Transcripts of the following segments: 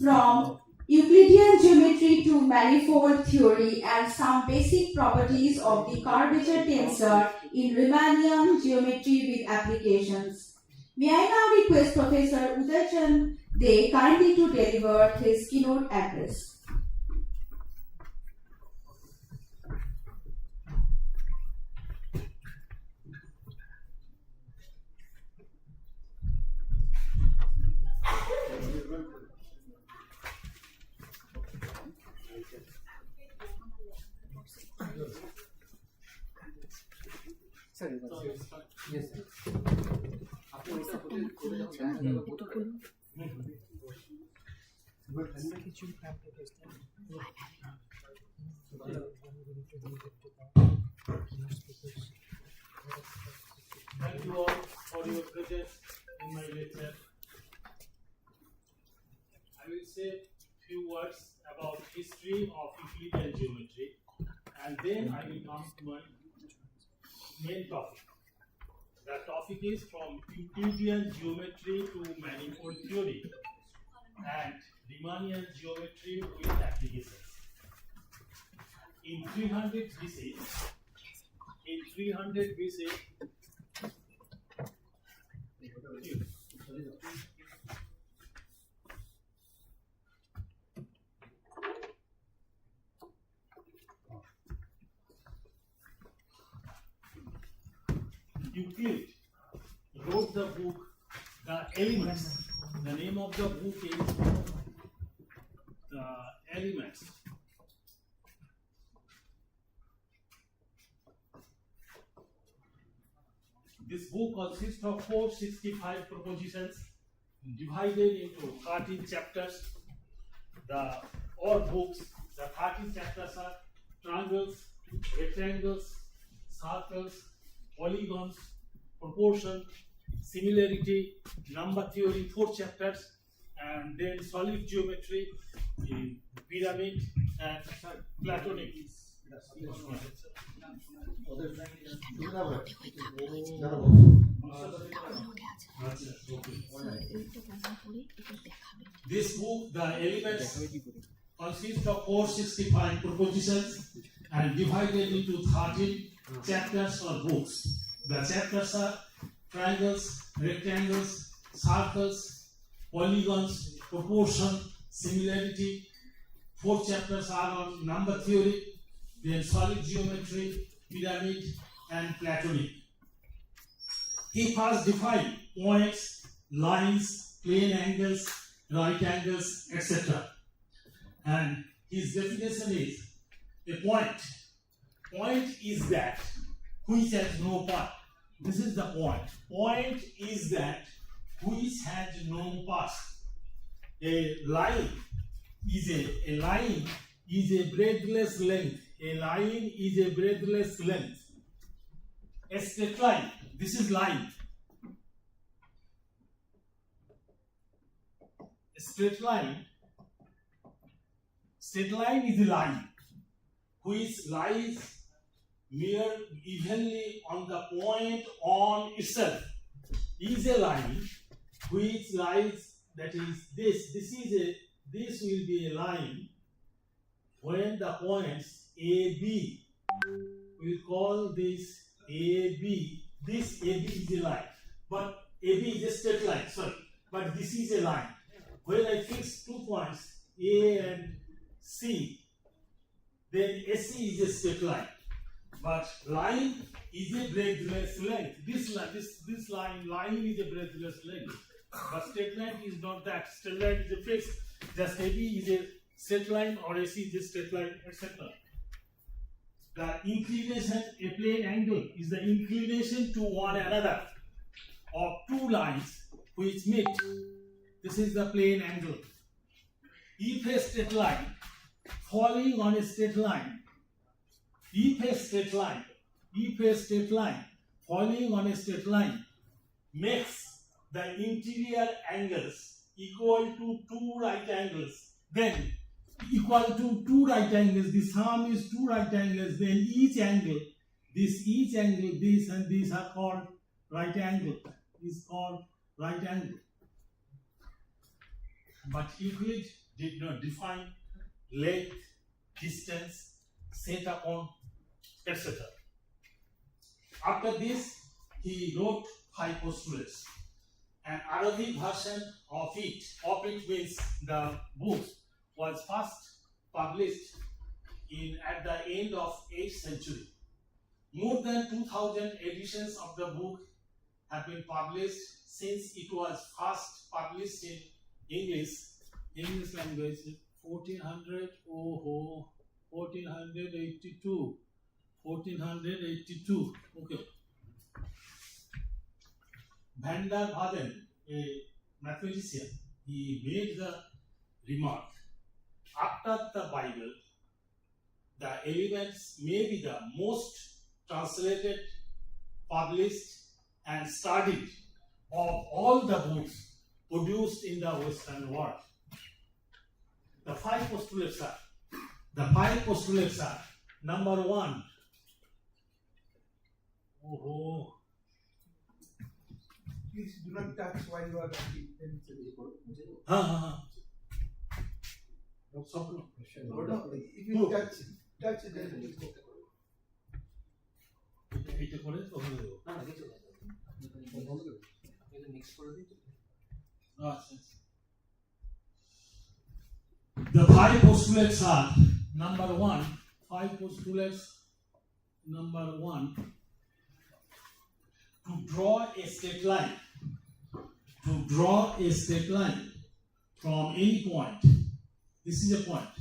from Euclidean geometry to manifold theory and some basic properties of the curvature tensor in Riemannian geometry with applications. May I now request Professor Udaychan De kindly to deliver his keynote address. Yes, sir. Thank you all for your presence in my lecture. I will say a few words about history of Euclidean geometry, and then I will come to my main topic. The topic is from Euclidean geometry to manifold theory and Riemannian geometry with applications. In 300 BC, Euclid wrote the book The Elements. The name of the book is The Elements. This book consists of 465 propositions divided into 13 chapters. All books, the 13 chapters are triangles, rectangles, circles, polygons, proportion, similarity, number theory, 4 chapters, and then solid geometry, pyramid, and Platonic. This book, The Elements, consists of 465 propositions and divided into 13 chapters or books. The chapters are triangles, rectangles, circles, polygons, proportion, similarity. 4 chapters are on number theory, then solid geometry, pyramid, and Platonic. He first defined points, lines, plane angles, right angles, etc. And his definition is a point. Point is that which has no part. This is the point. Point is that which has no past. A line is a breadthless length. A line is a breadthless length. A straight line. This is line. A straight line. Straight line is a line which lies near evenly on the point on itself. Is a line which lies, that is this will be a line when the points A, B, we call this AB. This AB is a line, but AB is a straight line, sorry, but this is a line. When I fix 2 points A and C, then AC is a straight line. But line is a breadthless length. This line is a breadthless length. But straight line is not that. Straight line is a fixed. Just AB is a straight line or AC is a straight line, etc. The inclination, a plane angle, is the inclination to one another of 2 lines which meet. This is the plane angle. If a straight line falling on a straight line, if a straight line falling on a straight line makes the interior angles equal to 2 right angles, then equal to 2 right angles, the sum is 2 right angles, then each angle, this and this are called right angle, is called right angle. But Euclid did not define length, distance, set upon, etc. After this, he wrote 5 postulates. An Arabic version of it means the book, was first published at the end of 8th century. More than 2000 editions of the book have been published since it was first published in English language 1482. Okay. Van der Waden, a mathematician, he made the remark, after the Bible, the elements may be the most translated, published, and studied of all the books produced in the Western world. The 5 postulates are, number 1. Please do not touch while you are writing. No problem. If you touch it, then it will go. এটা করে ওখানে দেবো। আচ্ছা। The 5 postulates are, number 1, 5 postulates. Number 1, to draw a straight line. To draw a straight line from any point. This is a point.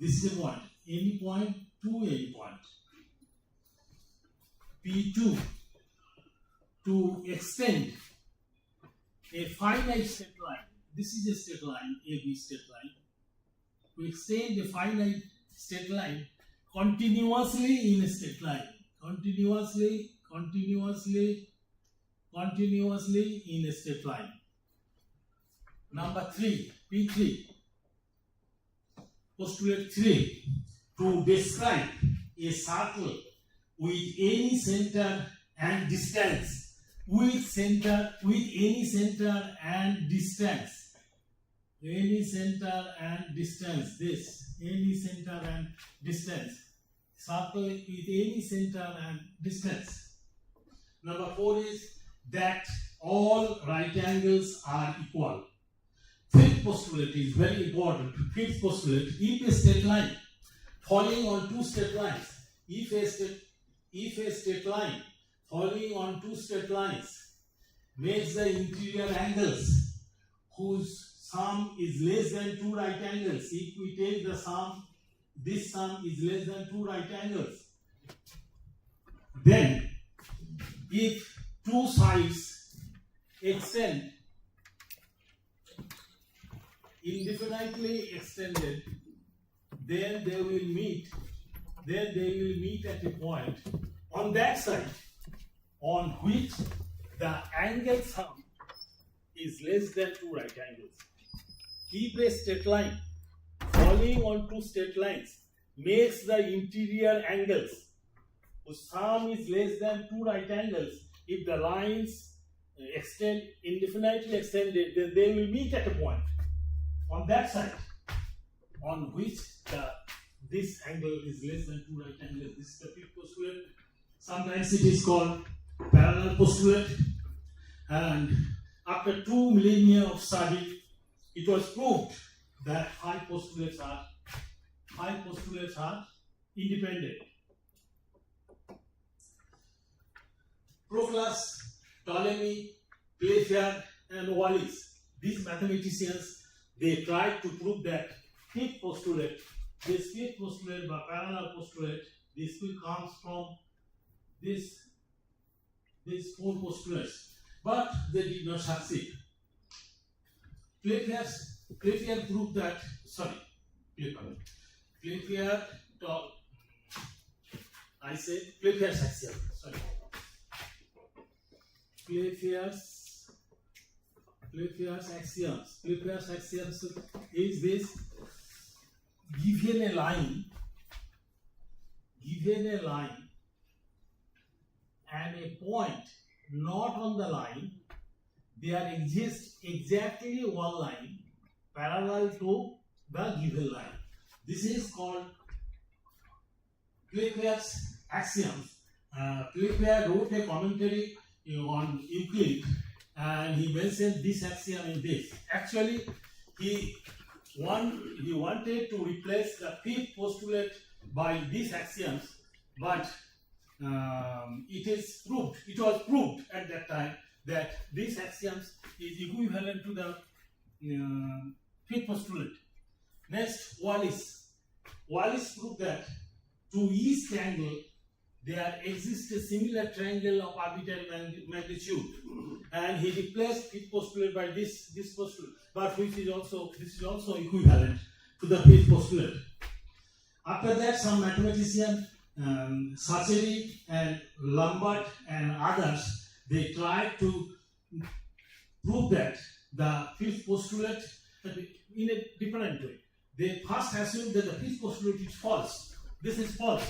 This is a point. Any point to any point. P2, to extend a finite straight line. This is a straight line, AB straight line. To extend a finite straight line continuously in a straight line. Continuously in a straight line. Number 3, P3, postulate 3, to describe a circle with any center and distance. With any center and distance. Any center and distance. This. Any center and distance. Circle with any center and distance. Number 4 is that all right angles are equal. 5th postulate is very important. 5th postulate, if a straight line falling on 2 straight lines, if a straight line falling on 2 straight lines makes the interior angles whose sum is less than 2 right angles. If we take the sum, this sum is less than 2 right angles. Then, if 2 sides extend indefinitely extended, then they will meet at a point on that side on which the angle sum is less than 2 right angles. If a straight line falling on 2 straight lines makes the interior angles whose sum is less than 2 right angles, if the lines extend indefinitely extended, then they will meet at a point on that side on which this angle is less than 2 right angles. This is the 5th postulate. Sometimes it is called parallel postulate. And after 2 millennia of study, it was proved that 5 postulates are independent. Proclus, Ptolemy, Playfair, and Wallis, these mathematicians, they tried to prove that 5th postulate, this 5th postulate by parallel postulate, this will comes from these 4 postulates, but they did not succeed. Playfair proved that, Playfair's axiom, Playfair's axioms is this: given a line and a point not on the line, there exists exactly one line parallel to the given line. This is called Playfair's axioms. Playfair wrote a commentary on Euclid, and he mentioned this axiom in this. Actually, he wanted to replace the fifth postulate by these axioms, but it was proved at that time that these axioms is equivalent to the fifth postulate. Next, Wallis proved that to each triangle there exists a similar triangle of arbitrary magnitude, and he replaced fifth postulate by this postulate, but this is also equivalent to the fifth postulate. After that, some mathematicians, Sacheri and Lambert and others, they tried to prove that the fifth postulate in a different way. They first assumed that the fifth postulate is false. This is false.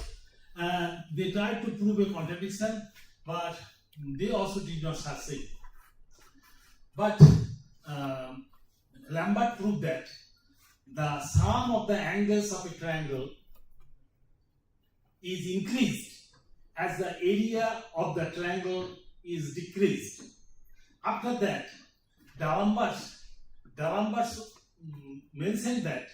And they tried to prove a contradiction, but they also did not succeed. But Lambert proved that the sum of the angles of a triangle is increased as the area of the triangle is decreased. After that, D'Alembert mentioned that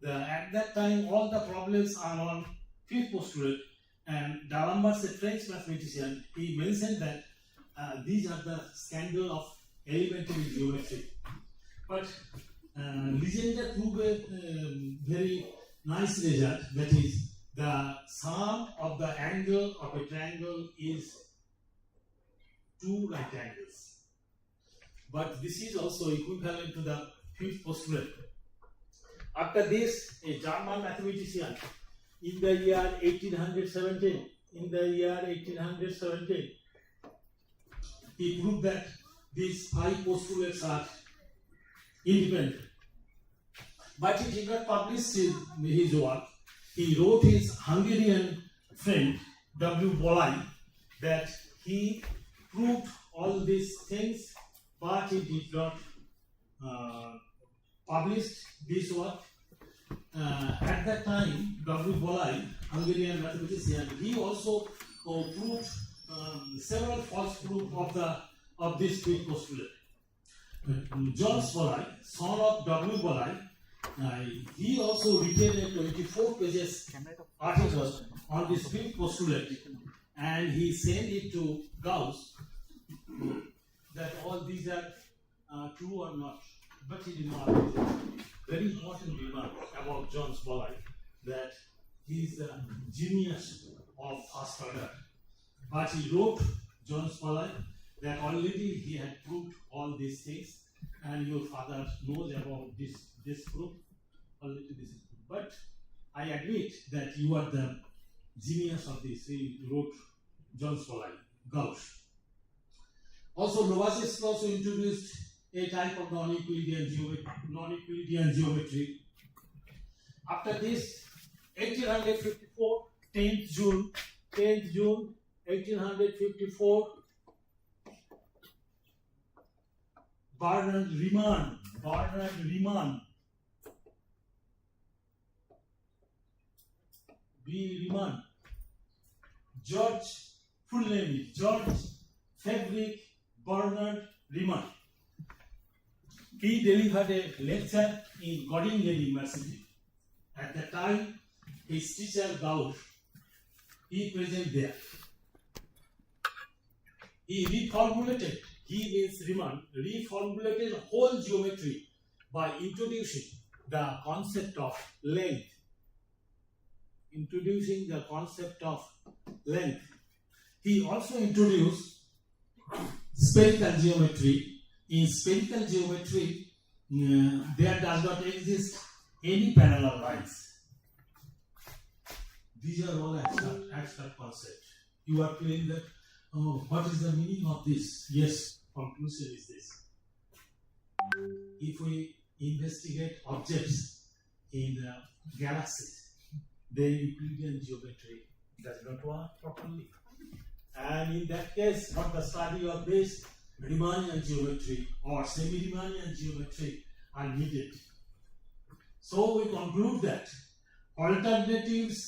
at that time all the problems are on fifth postulate, and D'Alembert, a French mathematician, he mentioned that these are the scandal of elementary geometry. But Legendre proved a very nice result, that is, the sum of the angle of a triangle is two right angles. But this is also equivalent to the fifth postulate. After this, a German mathematician in the year 1817, he proved that these five postulates are independent. But he did not publish his work. He wrote his Hungarian friend W. Bolai that he proved all these things, but he did not publish this work. At that time, W. Bolai, Hungarian mathematician, he also proved several false proofs of this fifth postulate. Jones Bolai, son of W. Bolai, he also written a 24 pages article on this fifth postulate, and he sent it to Gauss that all these are true or not. But he did not. Very important remark about Jones Bolai, that he is the genius of first order. But he wrote, Jones Bolai, that already he had proved all these things, and your father knows about this proof. Already this is proof. But I admit that you are the genius of this. He wrote Jones Bolai, Gauss. Also, Lobachevsky also introduced a type of non-Euclidean geometry. After this, 1854, 10th June 1854, Bernard Riemann, B. Riemann, George, full name is George Frederick Bernard Riemann. He delivered a lecture in Göttingen University. At the time, his teacher Gauss, he present there. Riemann reformulated whole geometry by introducing the concept of length. He also introduced spherical geometry. In spherical geometry, there does not exist any parallel lines. These are all abstract concepts. You are playing that, what is the meaning of this? Yes, conclusion is this. If we investigate objects in the galaxies, then Euclidean geometry does not work properly. And in that case, for the study of this, Riemannian geometry or semi-Riemannian geometry are needed. So we conclude that alternatives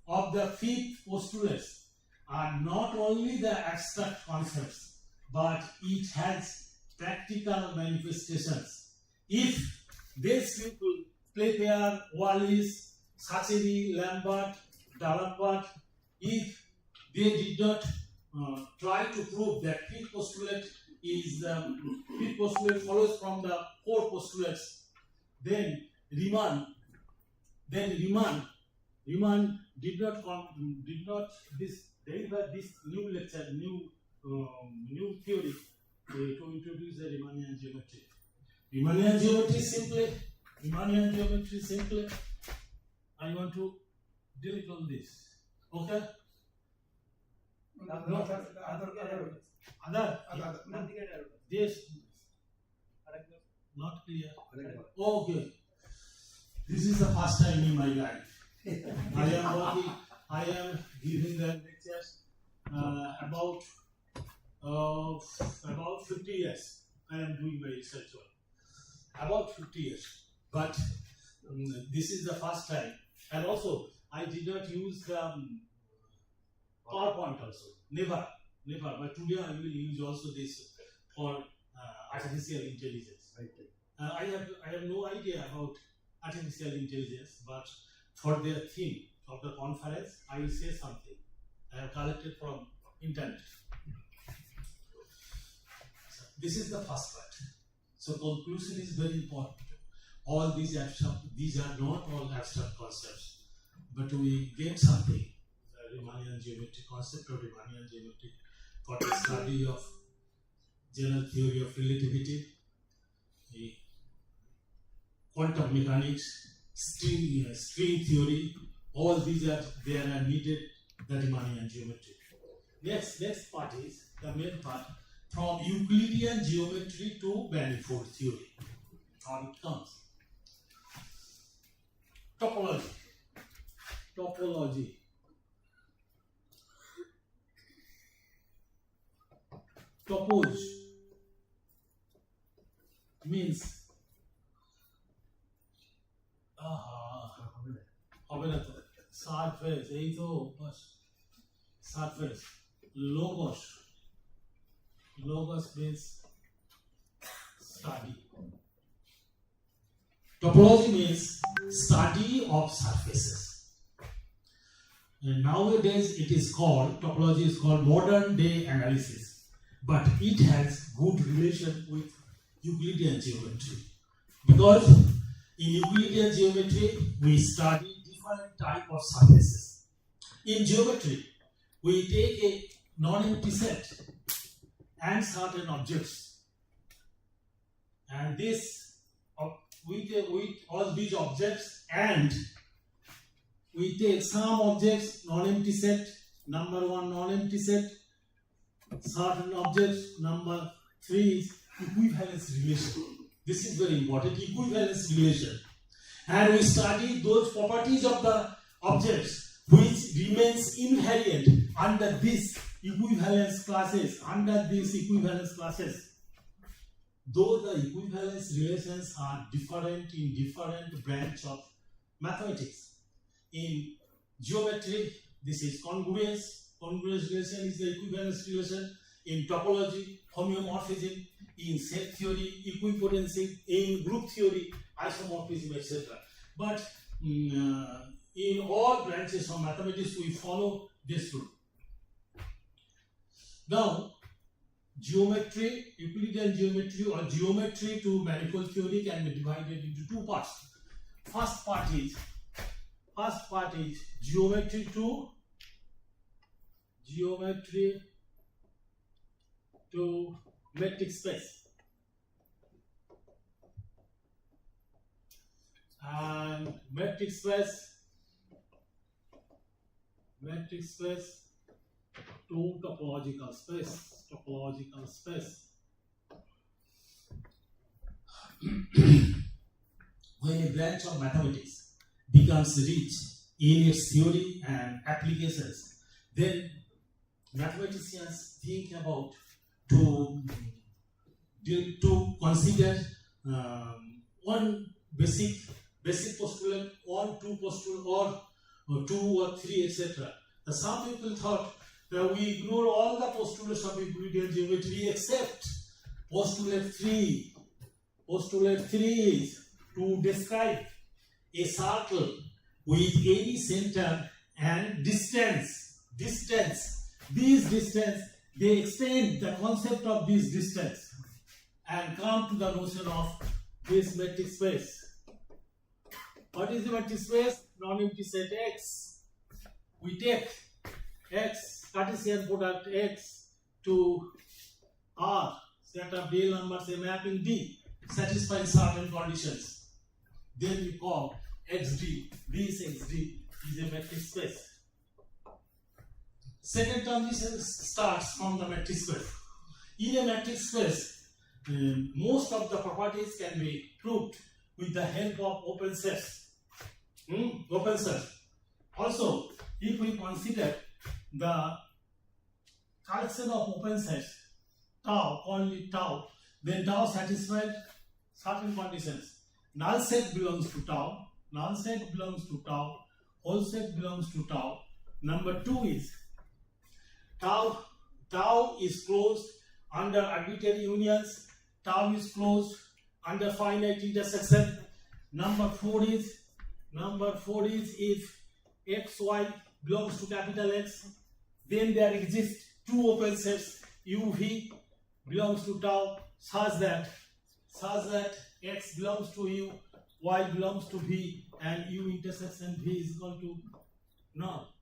of the fifth postulates are not only the abstract concepts, but it has practical manifestations. If these people, Playfair, Wallis, Sacheri, Lambert, Dalapert, if they did not try to prove that fifth postulate follows from the four postulates, then Riemann did not deliver this new lecture, new theory to introduce the Riemannian geometry. Riemannian geometry simply, I want to delete on this. Okay? Other. Yes. Not clear. Okay. This is the first time in my life. I am giving the lectures about 50 years. I am doing my research work. About 50 years. But this is the first time. And also, I did not use the PowerPoint also. Never. But today I will use also this for artificial intelligence. I have no idea about artificial intelligence, but for their theme of the conference, I will say something. I have collected from internet. This is the first part. So conclusion is very important. All these are not all abstract concepts, but we get something. The Riemannian geometry, concept of Riemannian geometry for the study of general theory of relativity, quantum mechanics, string theory. All these are needed. The Riemannian geometry. Next part is the main part, from Euclidean geometry to manifold theory. How it comes. Topology. Topos means surface, surface. Logos means study. Topology means study of surfaces. And nowadays topology is called modern day analysis, but it has good relation with Euclidean geometry, because in Euclidean geometry we study different type of surfaces. In geometry, we take a non-empty set and certain objects, and this with all these objects, and we take some objects, non-empty set, number 1 non-empty set, certain objects, number 3 is equivalence relation. This is very important, equivalence relation. And we study those properties of the objects which remains invariant under these equivalence classes, Though the equivalence relations are different in different branch of mathematics. In geometry, this is congruence. Congruence relation is the equivalence relation. In topology, homeomorphism. In set theory, equipotency. In group theory, isomorphism, etc. But in all branches of mathematics, we follow this rule. Now, geometry, Euclidean geometry or geometry to manifold theory can be divided into two parts. First part is geometry to metric space. And metric space to topological space. When a branch of mathematics becomes rich in its theory and applications, then mathematicians think about to consider one basic basic postulate, 1, 2 postulate, or 2 or 3, etc. Some people thought that we ignore all the postulates of Euclidean geometry except postulate 3. Postulate 3 is to describe a circle with any center and distance. These distance, they extend the concept of this distance and come to the notion of this metric space. What is the metric space? Non-empty set X. We take X, Cartesian product X to R, set of real numbers, a mapping D, satisfying certain conditions. Then we call XD. This XD is a metric space. Second transition starts from the metric space. In a metric space, most of the properties can be proved with the help of open sets. Open set. Also, if we consider the collection of open sets, tau, only tau, then tau satisfies certain conditions. Null set belongs to tau, null set belongs to tau, whole set belongs to tau. Number 2 is tau is closed under arbitrary unions, tau is closed under finite intersection. Number 4 is if xy belongs to capital X, then there exist two open sets uv belongs to tau such that x belongs to u, y belongs to v, and u intersection v is equal to null.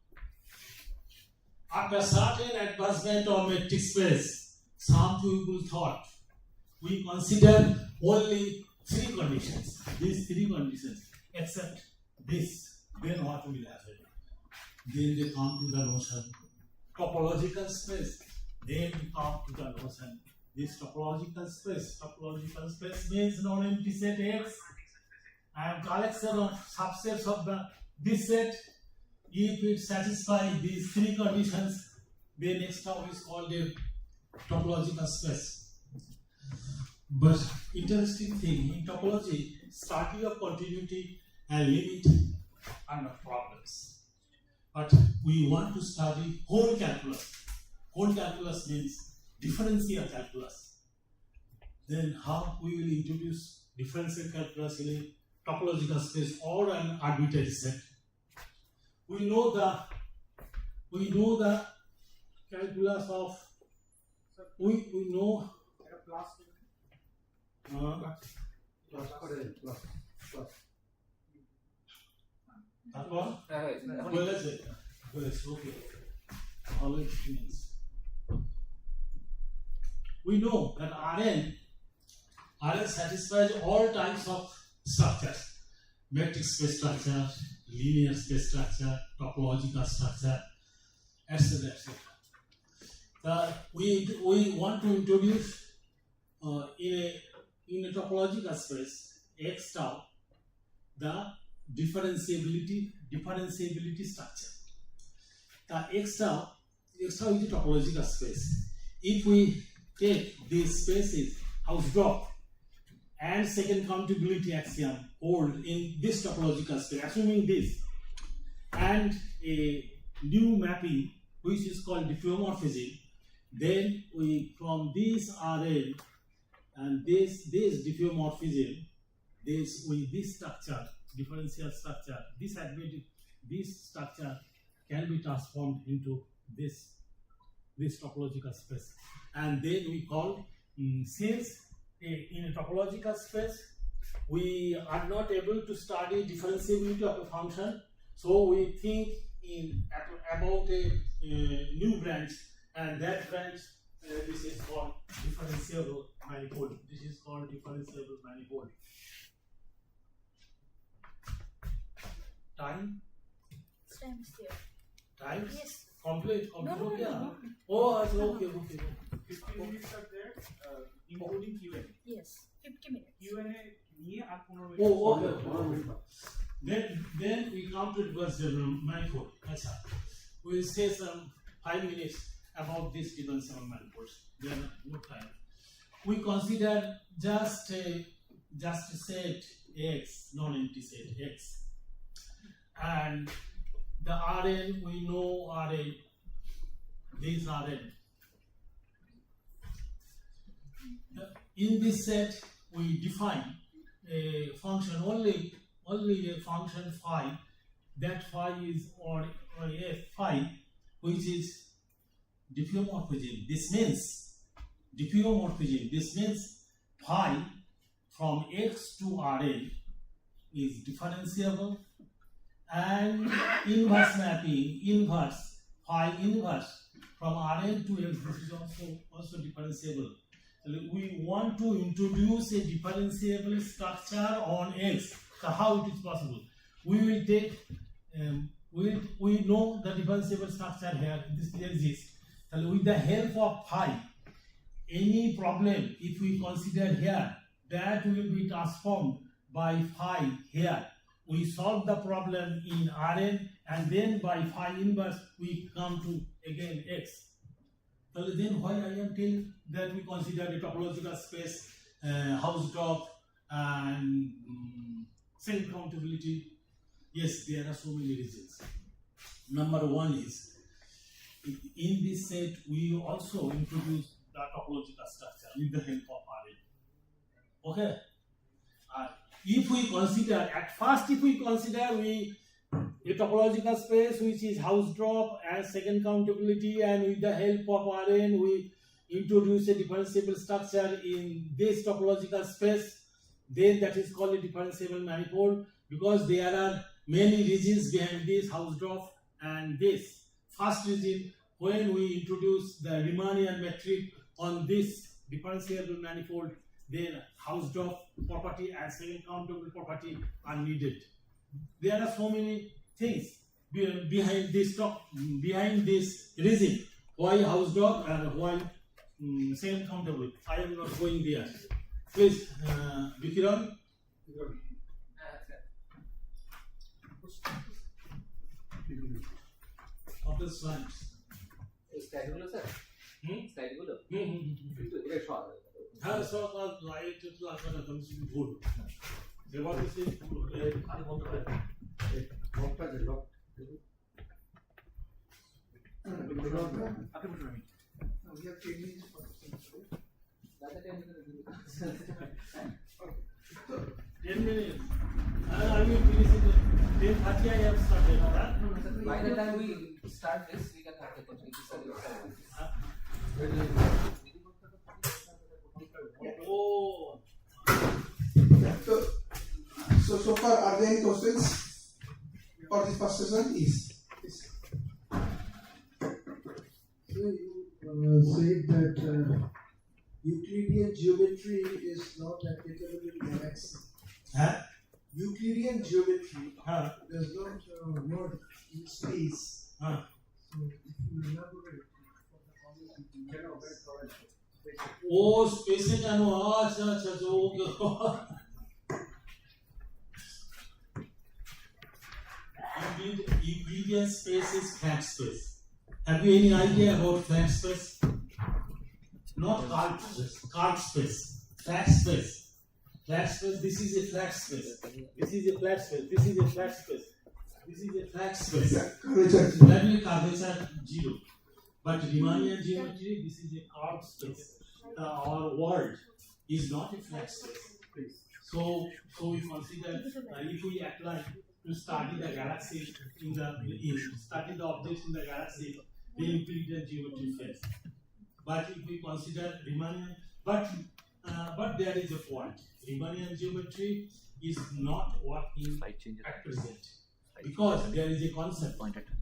After certain advancement of metric space, some people thought we consider only 3 conditions. These 3 conditions, except this, then what will happen? Then they come to the notion topological space. Then we come to the notion this topological space. Topological space means non-empty set X and collection of subsets of this set. If it satisfies these 3 conditions, then next term is called a topological space. But interesting thing in topology, study of continuity and limit are not problems. But we want to study whole calculus. Whole calculus means differential calculus. Then how we will introduce differential calculus in a topological space or an arbitrary set. We know the calculus of we know we know that Rn satisfies all types of structures: metric space structure, linear space structure, topological structure, etc. We want to introduce in a topological space X tau the differentiability structure. The X tau is a topological space. If we take these spaces Hausdorff and second countability axiom hold in this topological space, assuming this, and a new mapping which is called diffeomorphism, then we from this Rn and this diffeomorphism, this structure, differential structure, this structure can be transformed into this topological space, and then we call since in a topological space we are not able to study differentiability of a function, so we think about a new branch, and that branch this is called differentiable manifold. This is called differentiable manifold. Time? Time is there. Time? Yes. Complete? No. Yeah. Oh, okay. 15 minutes are there, including Q&A. Yes. 50 minutes. Q&A niye আর 15 minutes. Oh, okay. Then we come to differentiable manifold. Acha. We will say some 5 minutes about this differentiable manifolds. There are no time. We consider just just set X, non-empty set X, and the Rn we know Rn, this Rn. In this set, we define a function only a function phi. That phi is or a phi which is diffeomorphism. This means diffeomorphism. This means phi from X to Rn is differentiable, and inverse mapping, inverse phi inverse from Rn to X, this is also differentiable. So we want to introduce a differentiable structure on X. So how it is possible? We will take we know the differentiable structure here. This exists. So with the help of phi, any problem if we consider here, that will be transformed by phi here. We solve the problem in Rn, and then by phi inverse we come to again X. So then why I am telling that we consider the topological space, Hausdorff and self-countability? Yes, there are so many reasons. Number one is, in this set we also introduce the topological structure with the help of Rn. Okay? If we consider, at first if we consider a topological space which is Hausdorff and second countability, and with the help of Rn we introduce a differentiable structure in this topological space, then that is called a differentiable manifold, because there are many regions behind this Hausdorff and this. First region, when we introduce the Riemannian metric on this differentiable manifold, then Hausdorff property and second countable property are needed. There are so many things behind this reason why Hausdorff and why second countable. I am not going there. Please, Vikiran. Of the slides. স্লাইডগুলো sir স্লাইডগুলো কিন্তু এটা সব হ্যাঁ সব light একটু আসলে তুমি শুধু ভুল যেবার কিছু আরে বন্ধ করে লকটা যে লক আপনি বলুন আমি we have 10 minutes for দাদা 10 minute 10 minutes. I will finish it. 10:30 I have started. by the time we start this we can have the continuity Oh. So far, are there any questions for this first session? Yes. So you said that Euclidean geometry is not applicable in galaxy. Huh? Euclidean geometry Huh? does not work in space. Huh? So if you elaborate for the comments, Oh, space it and okay. Euclidean space is flat space. Have you any idea about flat space? Not curved space. Curved space. Flat space. Flat space. This is a flat space. This is a flat space. This is a flat space. This is a flat space. Curvature. Curvature 0. But Riemannian geometry, this is a curved space. Our world is not a flat space. So we consider if we apply to study the galaxy study the objects in the galaxy, the Euclidean geometry fails. But if we consider Riemannian, but there is a point. Riemannian geometry is not working at present, because there is a concept.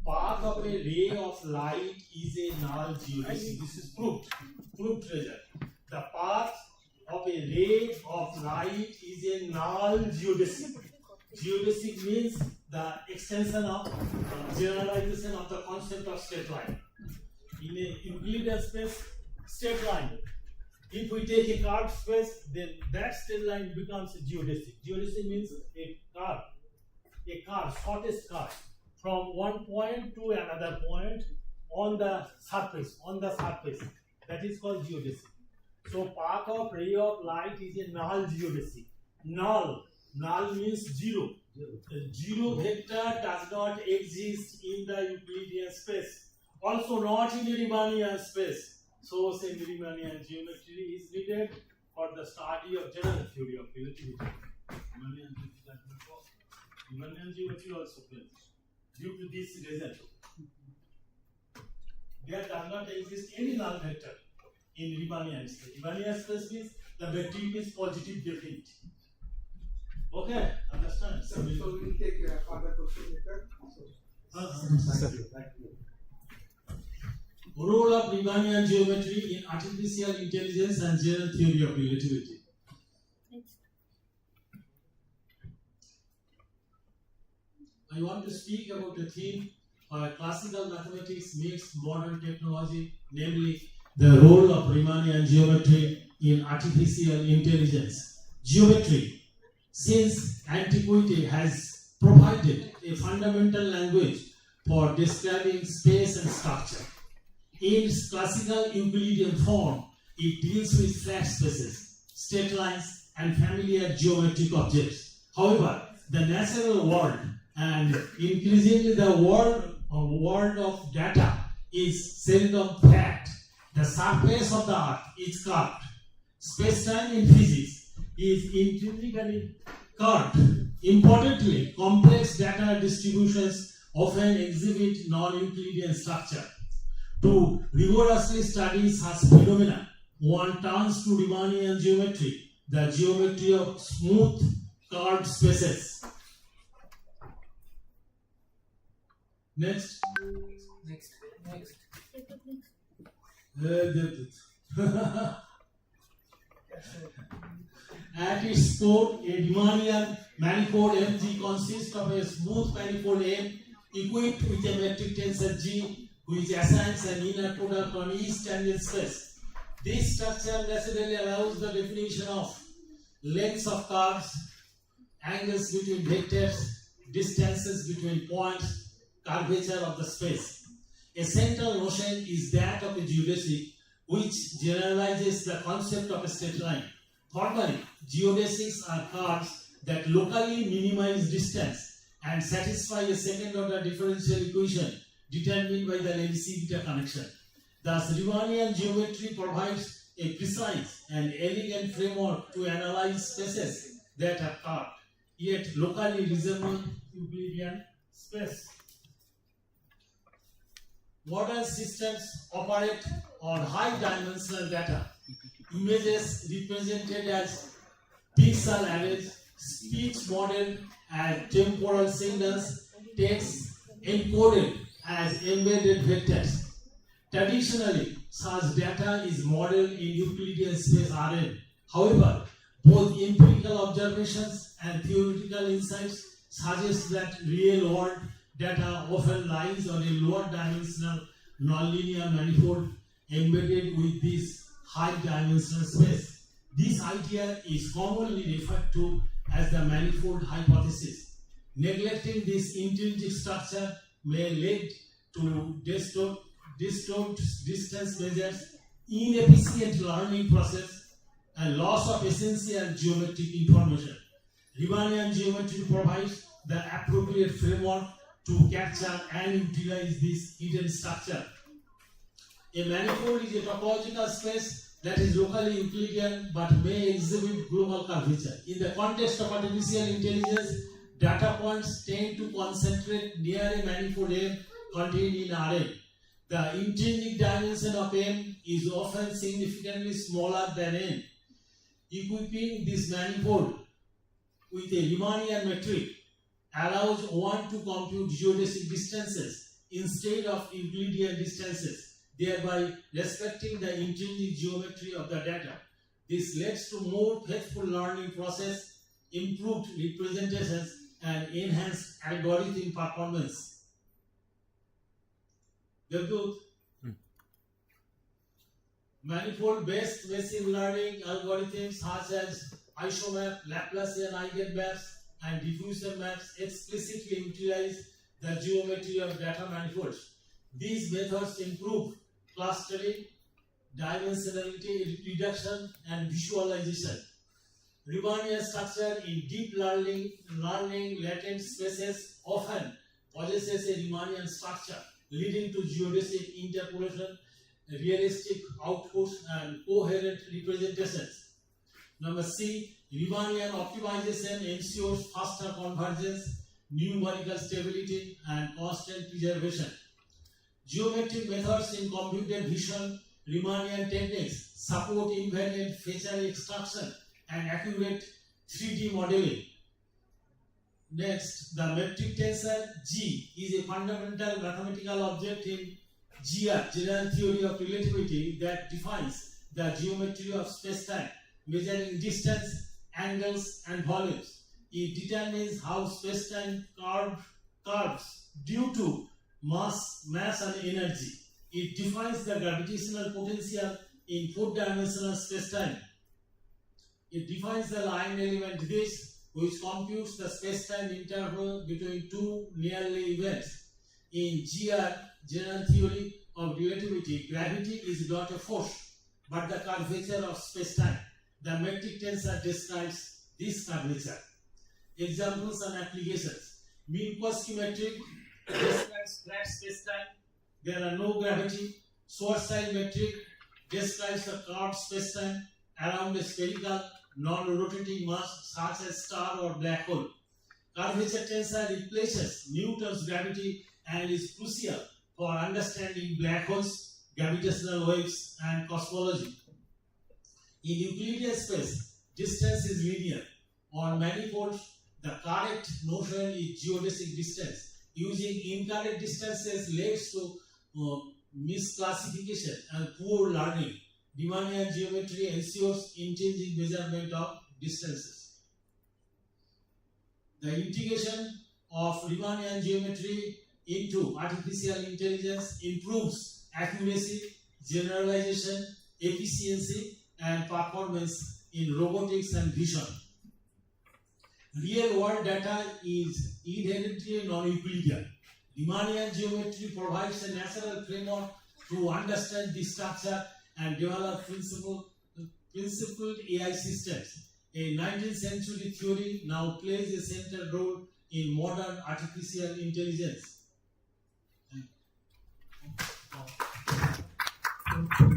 Path of a ray of light is a null geodesy. This is proved result. The path of a ray of light is a null geodesy. Geodesy means the extension of generalization of the concept of straight line. In a Euclidean space, straight line. If we take a curved space, then that straight line becomes a geodesy. Geodesy means a curve, shortest curve from one point to another point on the surface. That is called geodesy. So path of ray of light is a null geodesy, null. Null means zero. The zero vector does not exist in the Euclidean space. Also not in the Riemannian space. So say Riemannian geometry is needed for the study of general theory of relativity. Riemannian geometry also fails due to this result. There does not exist any null vector in Riemannian space. Riemannian space means the metric is positive definite. Okay, understand? So we will take further question later. Thank you. Role of Riemannian geometry in artificial intelligence and general theory of relativity. Next. I want to speak about a theme where classical mathematics meets modern technology, namely the role of Riemannian geometry in artificial intelligence. Geometry, since antiquity, has provided a fundamental language for describing space and structure. In its classical Euclidean form, it deals with flat spaces, straight lines, and familiar geometric objects. However, the natural world and increasingly the world of data is seldom flat. The surface of the earth is curved. Space-time in physics is intrinsically curved. Importantly, complex data distributions often exhibit non-Euclidean structure. To rigorously study such phenomena, one turns to Riemannian geometry, the geometry of smooth curved spaces. Next. Next. At its core, a Riemannian manifold MG consists of a smooth manifold M equipped with a metric tensor G, which assigns an inner product on each tangent space. This structure naturally allows the definition of lengths of curves, angles between vectors, distances between points, curvature of the space. A central notion is that of a geodesic, which generalizes the concept of a straight line. Formally, geodesics are curves that locally minimize distance and satisfy a second-order differential equation determined by the Lenzi-Beta connection. Thus, Riemannian geometry provides a precise and elegant framework to analyze spaces that are curved, yet locally resemble Euclidean space. Modern systems operate on high-dimensional data. Images represented as pixel arrays, speech modeled as temporal signals, text encoded as embedded vectors. Traditionally, such data is modeled in Euclidean space Rn. However, both empirical observations and theoretical insights suggest that real-world data often lies on a lower dimensional nonlinear manifold embedded with this high dimensional space. This idea is commonly referred to as the manifold hypothesis. Neglecting this intrinsic structure may lead to distorted distance measures, inefficient learning process, and loss of essential geometric information. Riemannian geometry provides the appropriate framework to capture and utilize this hidden structure. A manifold is a topological space that is locally Euclidean but may exhibit global curvature. In the context of artificial intelligence, data points tend to concentrate near a manifold M contained in Rn. The intrinsic dimension of M is often significantly smaller than N. Equipping this manifold with a Riemannian metric allows one to compute geodesic distances instead of Euclidean distances, thereby respecting the intrinsic geometry of the data. This leads to more faithful learning process, improved representations, and enhanced algorithm performance. Manifold-based machine learning algorithms such as isomap, Laplacian eigenmaps, and diffusion maps explicitly utilize the geometry of data manifolds. These methods improve clustering, dimensionality reduction, and visualization. Riemannian structure in deep learning latent spaces often possesses a Riemannian structure leading to geodesic interpolation, realistic outputs, and coherent representations. Number C, Riemannian optimization ensures faster convergence, numerical stability, and constant preservation. Geometric methods in computer vision, Riemannian techniques support invariant feature extraction and accurate 3D modeling. Next, the metric tensor G is a fundamental mathematical object in GR, General Theory of Relativity, that defines the geometry of spacetime, measuring distance, angles, and volumes. It determines how spacetime curves due to mass and energy. It defines the gravitational potential in 4-dimensional spacetime. It defines the line element this, which computes the spacetime interval between two nearly events. In GR, General Theory of Relativity, gravity is not a force, but the curvature of spacetime. The metric tensor describes this curvature. Examples and applications. Minkowski metric describes flat spacetime. There are no gravity. Schwarzschild metric describes the curved spacetime around a spherical, non-rotating mass such as star or black hole. Curvature tensor replaces Newton's gravity and is crucial for understanding black holes, gravitational waves, and cosmology. In Euclidean space, distance is linear. On manifolds, the correct notion is geodesic distance. Using incorrect distances leads to misclassification and poor learning. Riemannian geometry ensures intelligent measurement of distances. The integration of Riemannian geometry into artificial intelligence improves accuracy, generalization, efficiency, and performance in robotics and vision. Real-world data is inherently non-Euclidean. Riemannian geometry provides a natural framework to understand the structure and develop principled AI systems. A 19th century theory now plays a central role in modern artificial intelligence.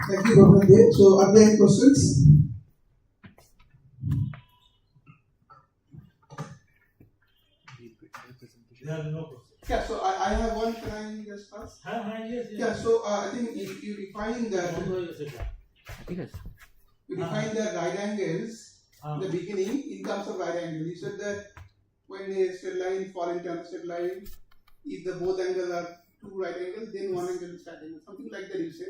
Thank you, Dr. Dev. So, are there any questions? There are no questions. Yeah, so I have one. Can I just ask? Yes. Yeah, so I think if you define that, you define the right angles in the beginning in terms of right angle. You said that when a straight line fall into a straight line, if the both angles are two right angles, then one angle is right angle. Something like that you said.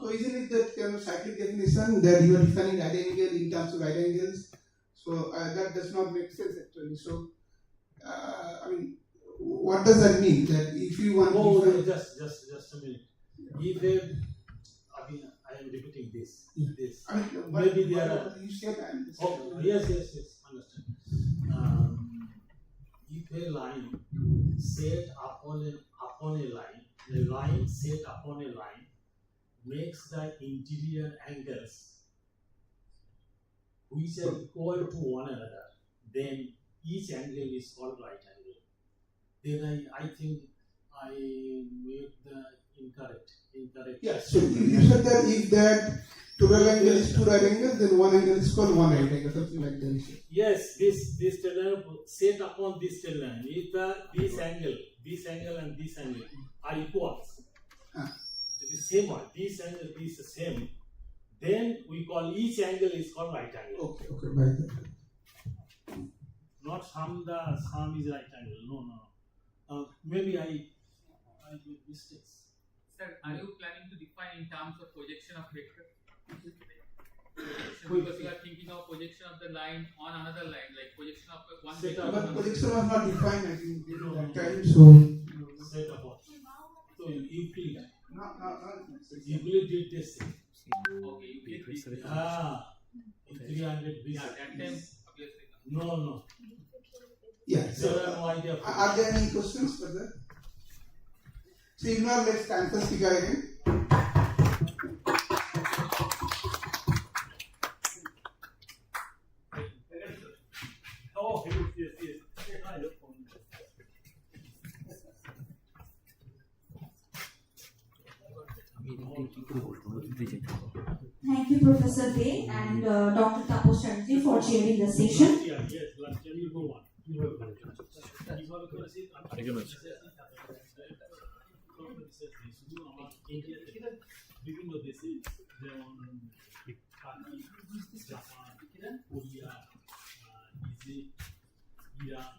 So isn't it that kind of cyclic definition that you are defining right angle in terms of right angles? So that does not make sense actually. So I mean, what does that mean? That if you want to just a minute. If I am repeating this. This. I mean, Maybe there are. you said that. Yes. Understand. If a line set upon a line set upon a line makes the interior angles which are equal to one another, then each angle is called right angle. Then I think I made the incorrect. Yeah, so you said that if that total angle is two right angles, then one angle is called one right angle, something like that. Yes, this line set upon this line. If this angle and this angle are equals, it is same one. This angle is the same. Then we call each angle is called right angle. Okay, by that. Not sum is right angle. No. Maybe I made mistakes. Sir, are you planning to define in terms of projection of vector? Wait. Because you are thinking of projection of the line on another line, like projection of one Set vector. up. But projection was not defined, I think, No. at that time. So, Set upon. So Euclid did this thing. Okay, you click this. In 300 BC. Yeah, that time obviously. No. yeah. There So, are no idea. are there any questions further? So, if not, let's answer speaker again. Thank you, Professor Day and Dr. Tapos Chatterjee for chairing the session. Yes, last year you go on. বিভিন্ন দেশে যেমন Japan, Korea, Egypt, Iran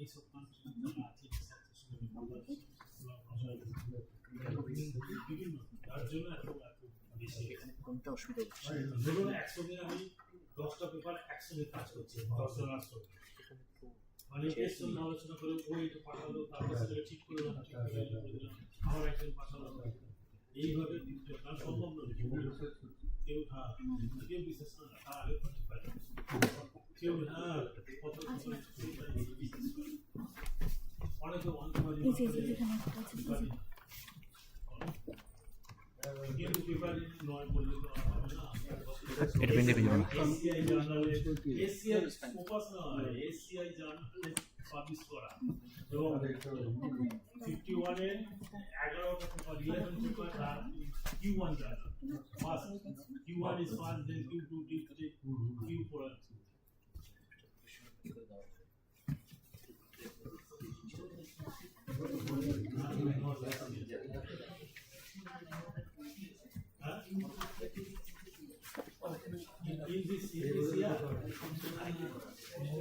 এইসব country যারা আছে বিভিন্ন তার জন্য এত বেশি ধরুন 100 দিন আমি 10টা পেপার একসঙ্গে কাজ করছি 10 জনের সঙ্গে মানে এর সঙ্গে আলোচনা করে ও এটা পাঠালো তারপর সেটা ঠিক করে দিলাম আবার একজন পাঠালো এইভাবে কাজ সম্ভব নয় কেউ কেউ বিশেষ না তার আগে করতে পারে কেউ কত অনেকে কিন্তু পেপার নয় বললে তো হবে না এটা পেন দেবে না এসিআই জার্নালে এসিআই ফোকাস না এসিআই জার্নালে পাবলিশ করা এবং 51 এর 11টা পেপার 11 পেপার আর Q1 journal first Q1 is first then Q2 Q3 Q4 in this year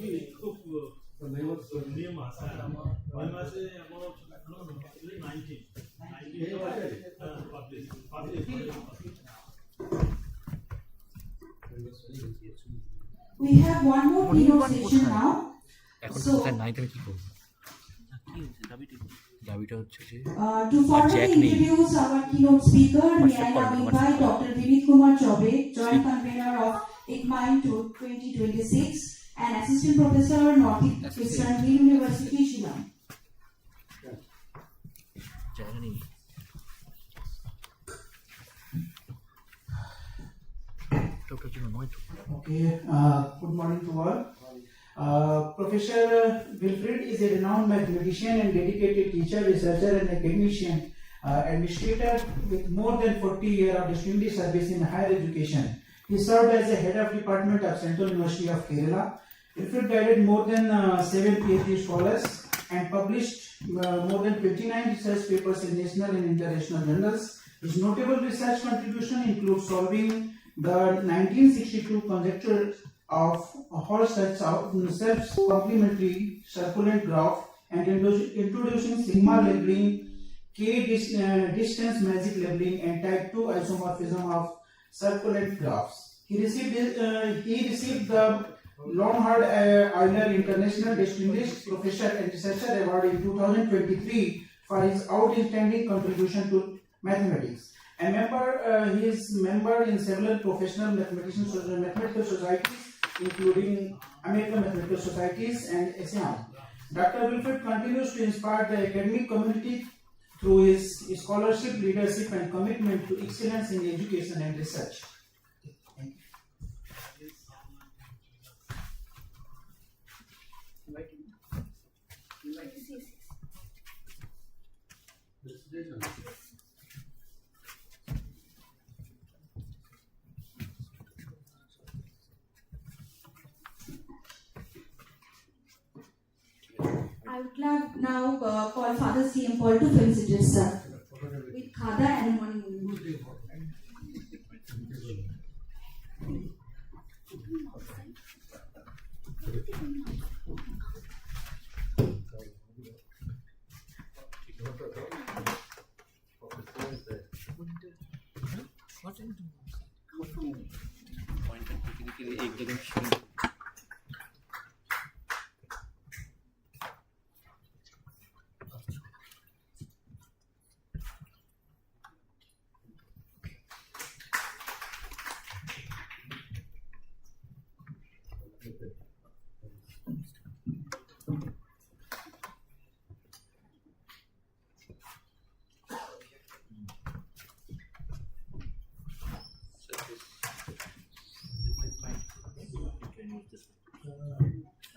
we took name about 19 published. We have one more keynote session now. এখন So, sir নাই তুমি কি করব দাবিটা হচ্ছে যে to formally Jack Neal. introduce our keynote speaker, may I now WhatsApp invite call. Dr. Vinit Kumar Chaube, Joint Convener of Icmaaim 2026 and Assistant Professor, Northeastern Hill University, Shillong. জায়গা নেই doctor জন্য নয় তো Okay, good morning to all. Professor Wilfred is a renowned mathematician and dedicated teacher, researcher, and academician, administrator with more than 40 years of distinguished service in higher education. He served as the head of department of Central University of Kerala. Wilfred guided more than 7 PhD scholars and published more than 29 research papers in national and international journals. His notable research contribution includes solving the 1962 conjecture of Hall self-complementary circulant graph and introducing sigma labeling, distance magic labeling, and type 2 isomorphism of circulant graphs. He received the Leonhard Euler International Distinguished Professor and Researcher Award in 2023 for his outstanding contribution to mathematics. He is member in several professional mathematical societies, including American Mathematical Societies and Icmaaim. Dr. Wilfred continues to inspire the academic community through his scholarship, leadership, and commitment to excellence in education and research. I would like now call Father C.M. Paul to felicitate sir with Khada and morning.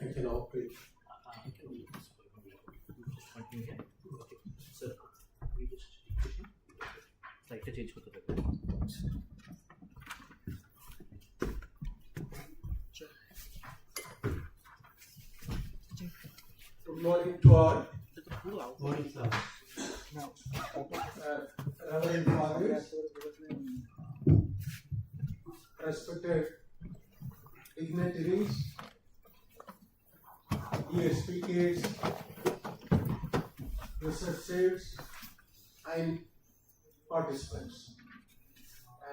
I can operate. Change होता रहता है Good morning to all. Morning, sir. Reverend Fathers, respected dignitaries, dear speakers, researchers, and participants.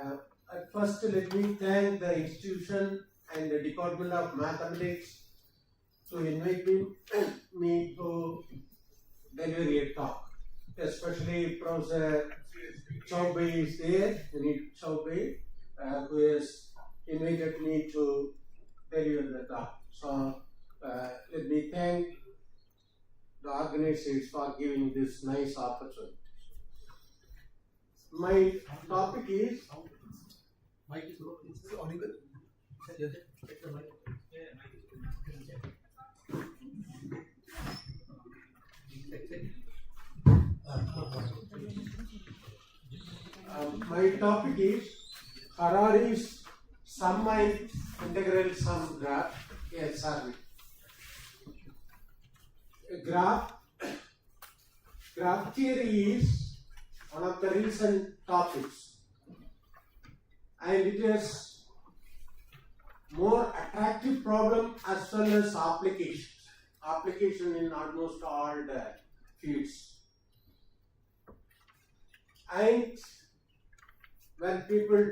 At first, let me thank the institution and the Department of Mathematics to invite me to deliver a talk. Especially Professor Chaubey is there, Vinit Chaubey, who has invited me to deliver the talk. So let me thank the organizers for giving this nice opportunity. My topic is Harari's sum-mind integral sum graph, a survey. Graph theory is one of the recent topics, and it is more attractive problem as well as application in almost all the fields. And when people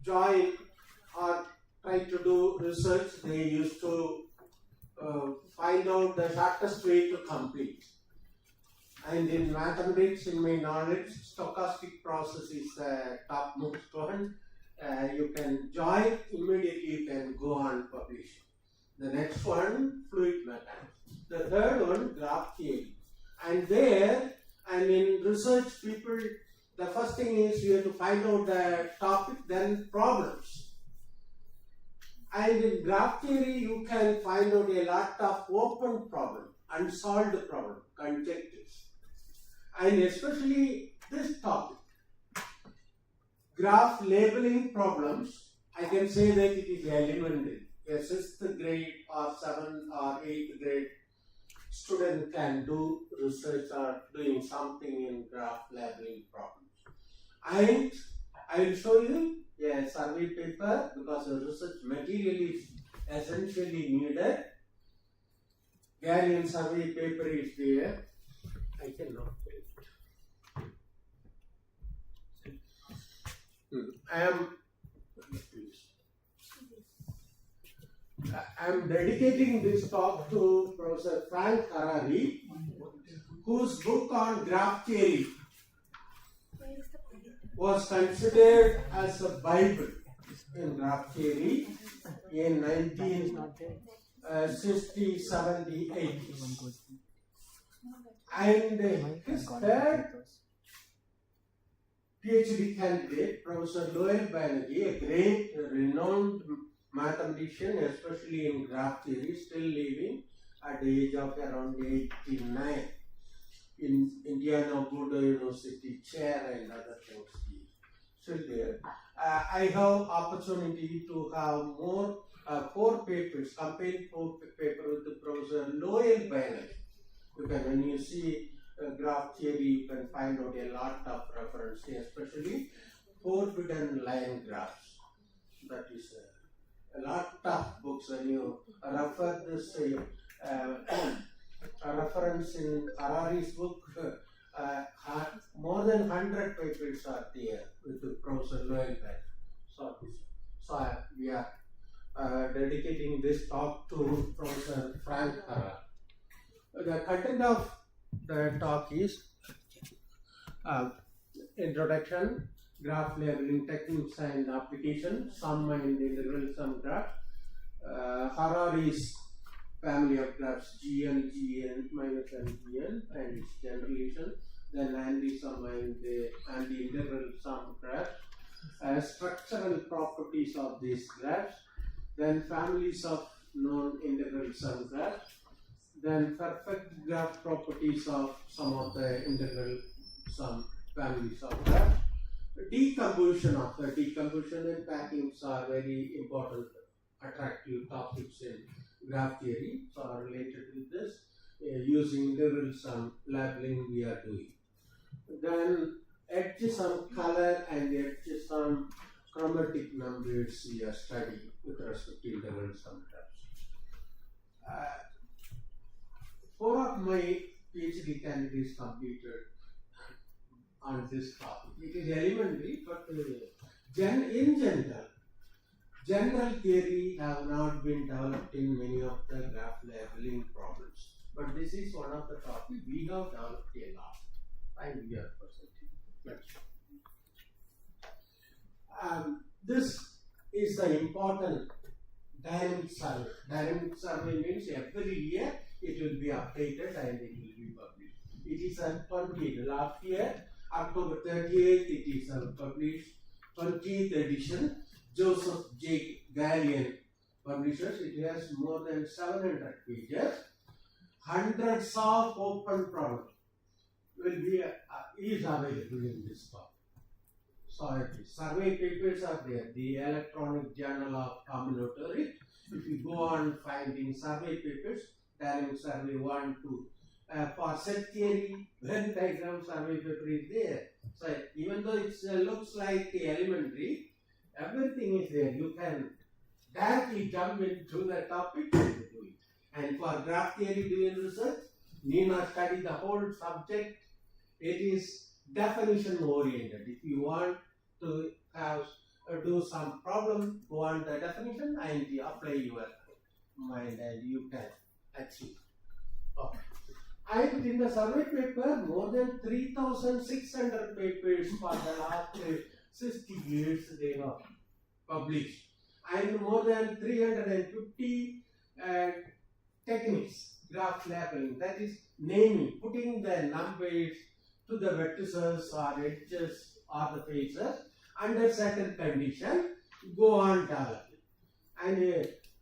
join or try to do research, they used to find out the shortest way to complete. And in mathematics, in my knowledge, stochastic process is the topmost one. You can join, immediately you can go on publishing. The next one, fluid mechanics. The third one, graph theory. And there, and in research, people, the first thing is you have to find out the topic, then problems. And in graph theory, you can find out a lot of open problem, unsolved problem, conjectures. And especially this topic, graph labeling problems, I can say that it is elementary. A 6th grade or 7th or 8th grade student can do research or doing something in graph labeling problems. And I will show you a survey paper because the research material is essentially needed. Garian survey paper is there. I cannot put it. I am dedicating this talk to Professor Frank Harari, whose book on graph theory was considered as a Bible in graph theory in 1960s, 70s, 80s. And his third PhD candidate, Professor Loyal Banerjee, a great renowned mathematician, especially in graph theory, still living at the age of around 89 in Indiana Buddha University chair and other things. Still there. I have opportunity to have more 4 papers, comparing 4 paper with the Professor Loyal Banerjee. When you see graph theory, you can find out a lot of reference, especially forbidden line graphs. That is a lot of books. When you refer this reference in Harari's book, more than 100 papers are there with Professor Loyal Banerjee. So we are dedicating this talk to Professor Frank Harari. The content of the talk is introduction, graph labeling techniques and application, sum and integral sum graph, Harari's family of graphs, Gn, Gn, minus and Gn, and its generalization, then anti-sum and the anti-integral sum graphs, structural properties of these graphs, then families of non-integral sum graphs, then perfect graph properties of some of the integral sum families of graph. Decomposition and packings are very important, attractive topics in graph theory, so are related with this. Using integral sum labeling we are doing. Then edge sum color and edge sum chromatic numbers we are studying with respect to integral sum terms. 4 of my PhD candidates completed on this topic. It is elementary, but in general theory have not been developed in many of the graph labeling problems. But this is one of the topics we have developed a lot, and we are presenting. This is the important dynamic survey. Dynamic survey means every year it will be updated and it will be published. It is on 20th. Last year, October 38th, it is published, 20th edition. Joseph J. Gallian publishers. It has more than 700 pages. Hundreds of open problems will be is available in this book. So survey papers are there. The Electronic Journal of Combinatorics. If you go on finding survey papers, dynamic survey 1, 2. For set theory, Venn diagram survey paper is there. So even though it looks like elementary, everything is there. You can directly jump into the topic and do it. And for graph theory doing research, need not study the whole subject. It is definition oriented. If you want to have do some problem, go on the definition and you apply your mind and you can achieve. Okay. And in the survey paper, more than 3,600 papers for the last 60 years they have published, and more than 350 techniques, graph labeling, that is naming, putting the numbers to the vertices or edges or the faces under certain condition, go on developing. And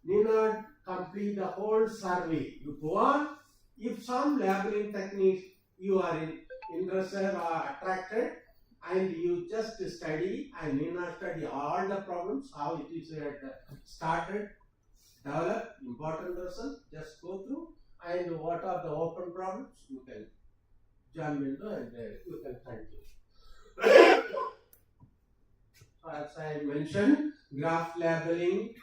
need not complete the whole survey. You go on. If some labeling techniques you are interested or attracted, and you just study and need not study all the problems, how it is started, develop, important result, just go through, and what are the open problems, you can jump into and you can continue. As I mentioned, graph labeling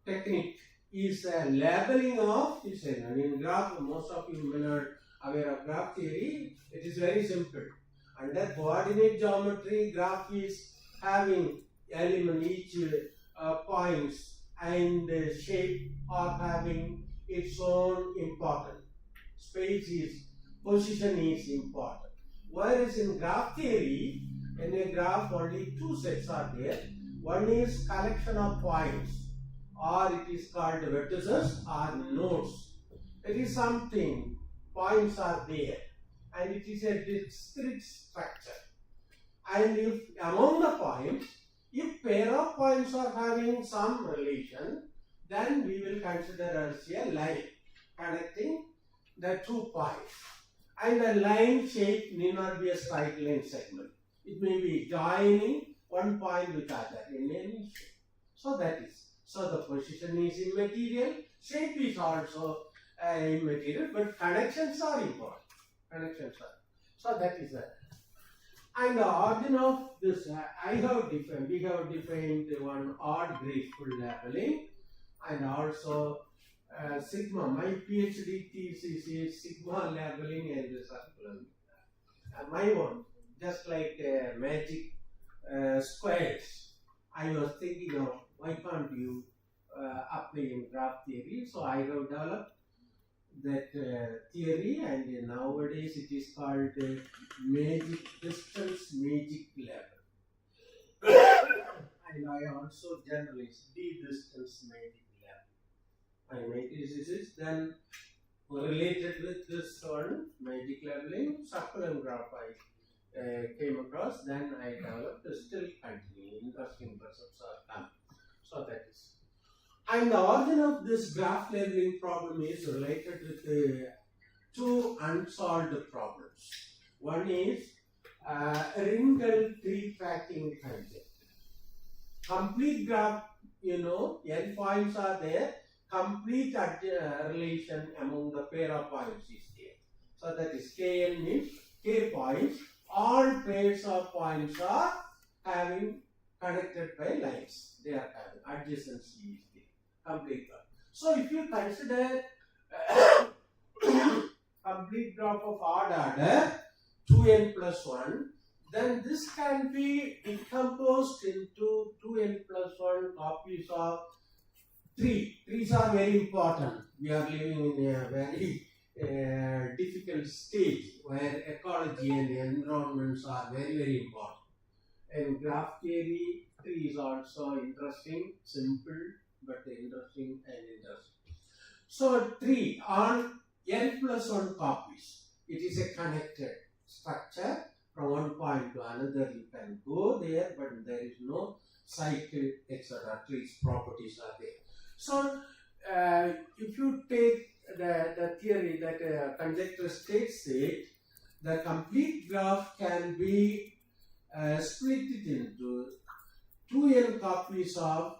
technique is a labeling of this. In graph, most of you may not aware of graph theory. It is very simple. Under coordinate geometry, graph is having element each points and shape are having its own importance. Space is position is important. Whereas in graph theory, in a graph only two sets are there. One is collection of points, or it is called vertices or nodes. It is something, points are there, and it is a discrete structure. And if among the points, if pair of points are having some relation, then we will consider as a line connecting the 2 points. And the line shape need not be a straight line segment. It may be joining one point with other in any shape. So that is. So the position is immaterial, shape is also immaterial, but connections are important. Connections are. So that is that. And the origin of this, we have defined one odd graceful labeling, and also sigma. My PhD thesis is sigma labeling and circular. My one, just like magic squares. I was thinking of why can't you apply in graph theory? So I have developed that theory, and nowadays it is called magic distance magic label. And I also generalize the distance magic label. And my thesis is then related with this one, magic labeling, circular graph I came across, then I developed, still continue, interesting results are coming. So that is. And the origin of this graph labeling problem is related with two unsolved problems. One is wrinkle tree tracking concept. Complete graph, n points are there, complete relation among the pair of points is there. So that is Kn means k points, all pairs of points are having connected by lines. They are having adjacency is there. Complete graph. So if you consider complete graph of odd order 2n plus 1, then this can be decomposed into 2n plus 1 copies of 3. Trees are very important. We are living in a very difficult stage where ecology and environments are very, very important. And graph theory, tree is also interesting, simple, but interesting and interesting. So tree on n plus 1 copies, it is a connected structure. From one point to another you can go there, but there is no cycle, etc. Trees properties are there. So if you take the theory that conjecture states it, the complete graph can be split it into 2n copies of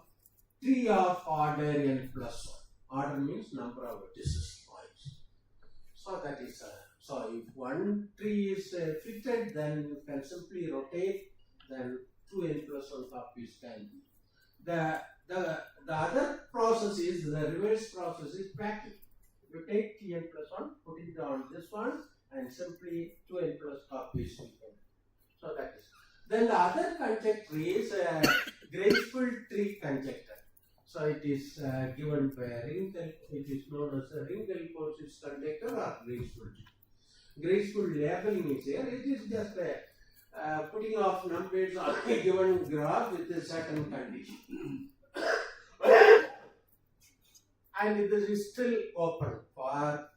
tree of order n plus 1. Order means number of vertices points. So that is so if one tree is fitted, then you can simply rotate, then 2n plus 1 copies can be. The other process is, the reverse process is packing. You take tn plus 1, put it on this one, and simply 2n plus copies you can. So that is. Then the other conjecture is graceful tree conjecture. So it is given by a wrinkle, it is known as a wrinkle courses conjecture or graceful tree. Graceful labeling is here. It is just a putting of numbers on a given graph with a certain condition. And this is still open for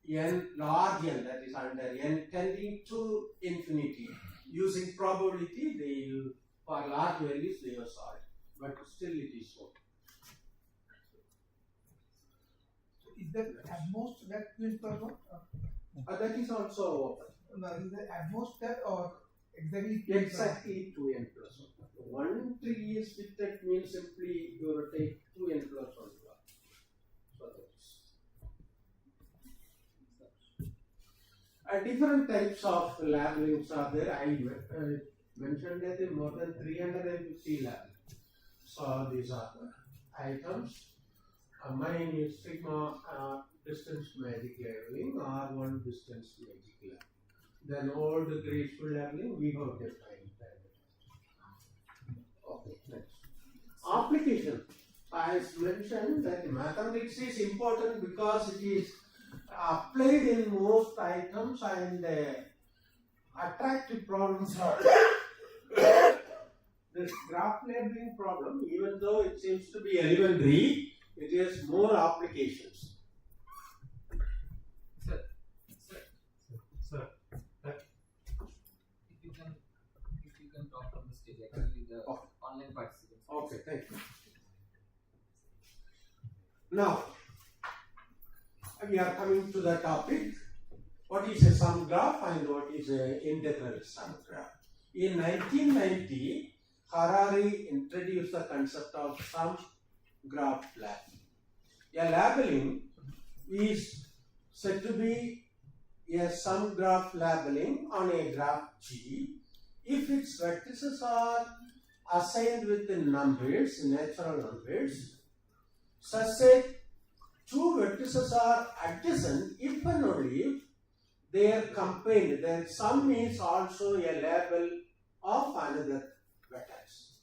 n large n, that is under n tending to infinity. Using probability, they will, for large values they are solved, but still it is open. Is that at most that means per one? That is also open. No, is that at most that or exactly? Exactly 2n plus 1. One tree is fitted means simply you rotate 2n plus 1. So that is. Different types of labelings are there. I mentioned that more than 350 labelings. So these are the items. Mine is sigma distance magic labeling, R1 distance magic labeling. Then all the graceful labeling we have defined. Okay, next. Application. As mentioned that mathematics is important because it is applied in most items and attractive problems are this graph labeling problem, even though it seems to be elementary, it has more applications. Sir, if you can talk from the stage, actually the online participants. Okay, thank you. Now, we are coming to the topic. What is a sum graph and what is an integral sum graph? In 1990, Harari introduced the concept of sum graph labeling. A labeling is said to be a sum graph labeling on a graph G if its vertices are assigned with the numbers, natural numbers, such that two vertices are adjacent if and only if they are combined. Their sum is also a label of another vertex.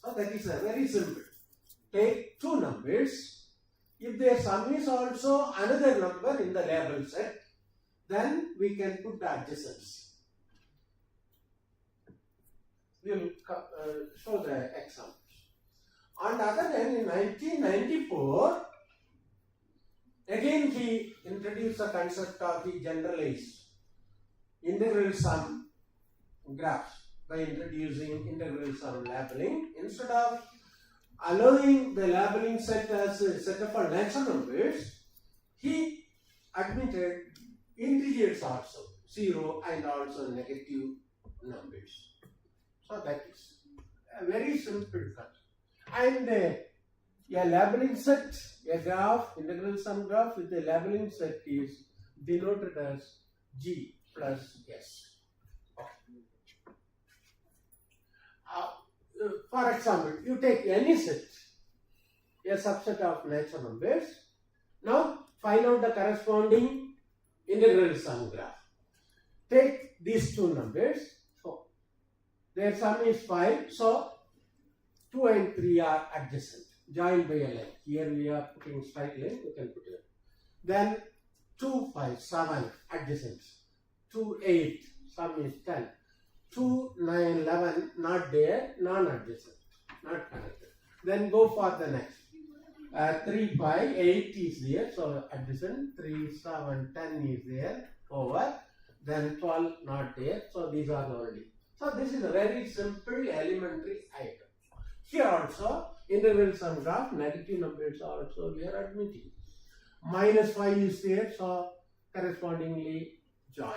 So that is very simple. Take two numbers. If their sum is also another number in the label set, then we can put the adjacency. We will show the examples. On the other hand, in 1994, again he introduced the concept of the generalized integral sum graphs by introducing integral sum labeling. Instead of allowing the labeling set as a set of natural numbers, he admitted integers also, 0 and also negative numbers. So that is a very simple concept. And a labeling set, a graph, integral sum graph with a labeling set is denoted as G plus S. For example, you take any set, a subset of natural numbers. Now find out the corresponding integral sum graph. Take these two numbers. So their sum is 5. So 2 and 3 are adjacent, joined by a line. Here we are putting straight line, you can put it. Then 2, 5, 7 adjacent. 2, 8, sum is 10. 2, 9, 11 not there, non-adjacent, not connected. Then go for the next. 3, 5, 8 is there, so adjacent. 3, 7, 10 is there, over. Then 12 not there, so these are already. So this is a very simple elementary item. Here also, integral sum graph, negative numbers also we are admitting. Minus 5 is there, so correspondingly joined.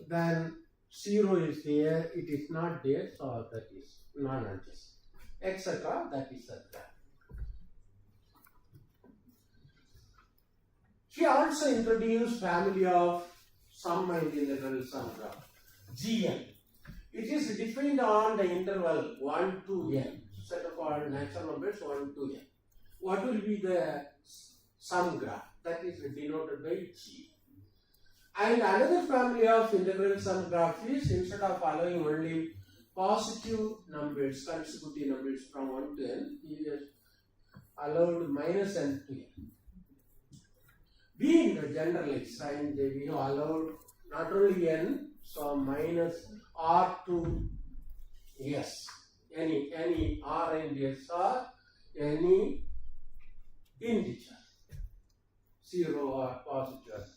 Then 0 is there, it is not there, so that is non-adjacent, etc. That is the graph. He also introduced family of sum and integral sum graph, Gn. It is defined on the interval 1 to n, set of all natural numbers 1 to n. What will be the sum graph? That is denoted by G. And another family of integral sum graph is, instead of allowing only positive numbers, consecutive numbers from 1 to n, he has allowed minus n to n. Being generalized, and we have allowed not only n, so minus r to s, any r and s or any integer, 0 or positive.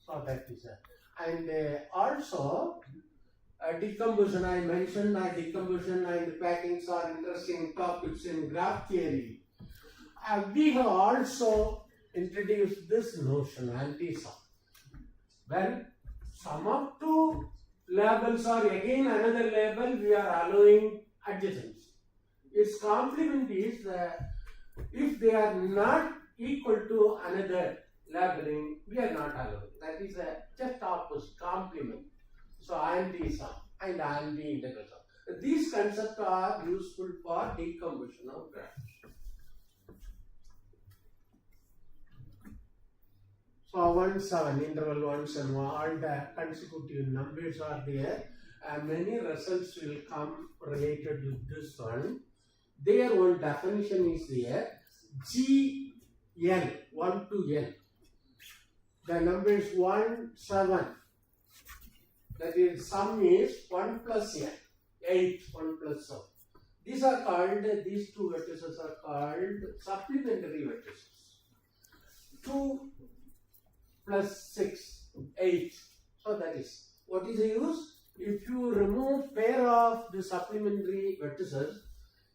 So that is it. And also decomposition, I mentioned that decomposition and packings are interesting topics in graph theory. We have also introduced this notion, anti-sum. When sum of two labels or again another label, we are allowing adjacency. Its complement is that if they are not equal to another labeling, we are not allowing. That is a just opposite, complement. So anti-sum and anti-integral sum. These concepts are useful for decomposition of graphs. So 1, 7, interval 1, 7, all the consecutive numbers are there, and many results will come related with this one. There one definition is there, Gn, 1 to n. The number is 1, 7. That is, sum is 1 plus n, 8, 1 plus 7. These are called, these two vertices are called supplementary vertices. 2 plus 6, 8. So that is, what is the use? If you remove pair of the supplementary vertices,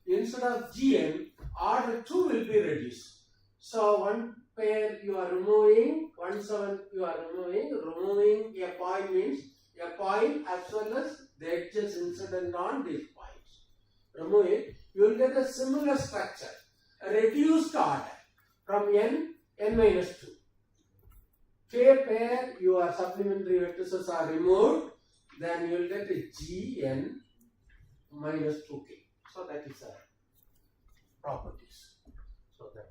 instead of Gn, order 2 will be reduced. So one pair you are removing, 1, 7 you are removing a point means a point as well as the edges incident on these points. Remove it, you will get a similar structure, a reduced order from n minus 2. K pair your supplementary vertices are removed, then you will get a Gn minus 2k. So that is a properties. So that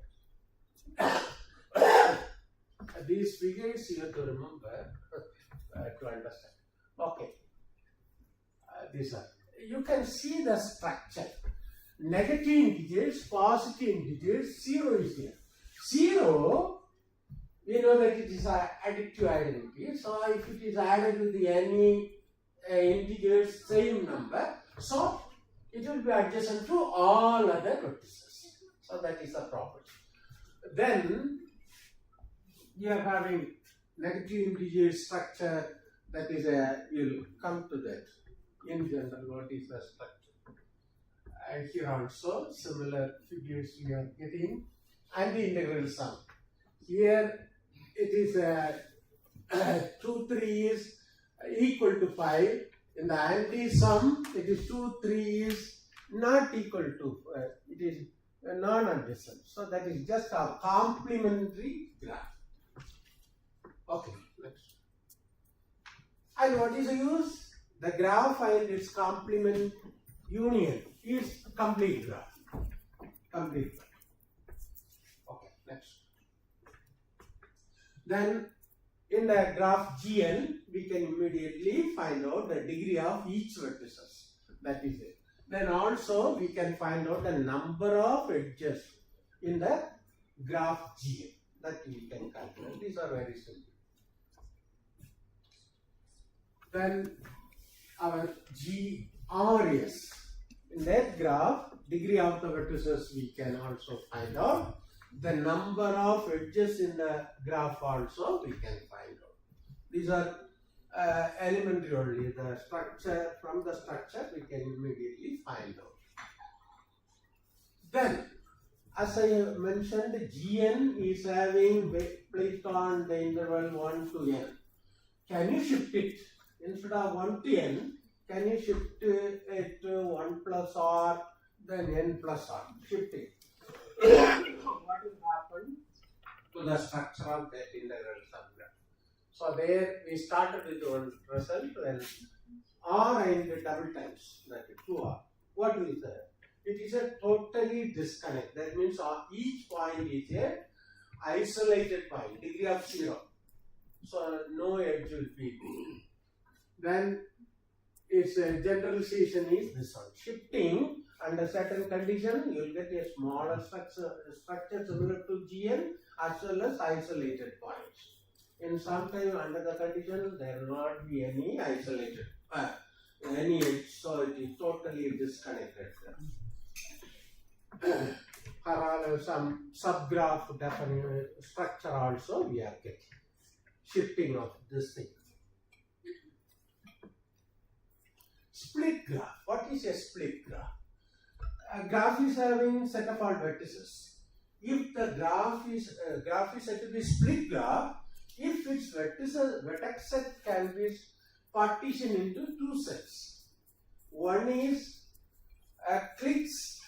these figures you have to remember to understand. Okay, these are. You can see the structure. Negative integers, positive integers, 0 is there. 0. We know that it is an additive identity. So if it is added with any integers, same number, so it will be adjacent to all other vertices. So that is the property. Then you are having negative integer structure. That is you'll come to that. In general, what is the structure? And here also similar figures we are getting, and the integral sum. Here it is 2, 3 is equal to 5, In the anti-sum, it is 2, 3 is not equal to, it is non-adjacent. So that is just a complementary graph. Okay, next. And what is the use? The graph and its complement union is complete graph. Complete graph. Okay, next. Then in the graph Gn, we can immediately find out the degree of each vertices. That is it. Then also we can find out the number of edges in the graph Gn. That we can calculate. These are very simple. Then our GRS. In that graph, degree of the vertices we can also find out. The number of edges in the graph also we can find out. These are elementary only. The structure, from the structure we can immediately find out. Then, as I mentioned, Gn is having placed on the interval 1 to n. Can you shift it? Instead of 1 to n, can you shift it to 1 plus r, then n plus r? Shift it. What will happen to the structure of that integral subgraph? So there we started with one result and r and double times, that is 2r. What is that? It is a totally disconnect. That means each point is a isolated point, degree of 0. So no edge will be there. Then its generalization is this one. Shifting under certain condition, you will get a smaller structure similar to Gn as well as isolated points. In some time under the condition, there will not be any isolated any edge, so it is totally disconnected. Some subgraph definition structure also we are getting. Shifting of this thing. Split graph. What is a split graph? A graph is having set of all vertices. If the graph is said to be split graph, if its vertex set can be partitioned into two sets. One is clicks,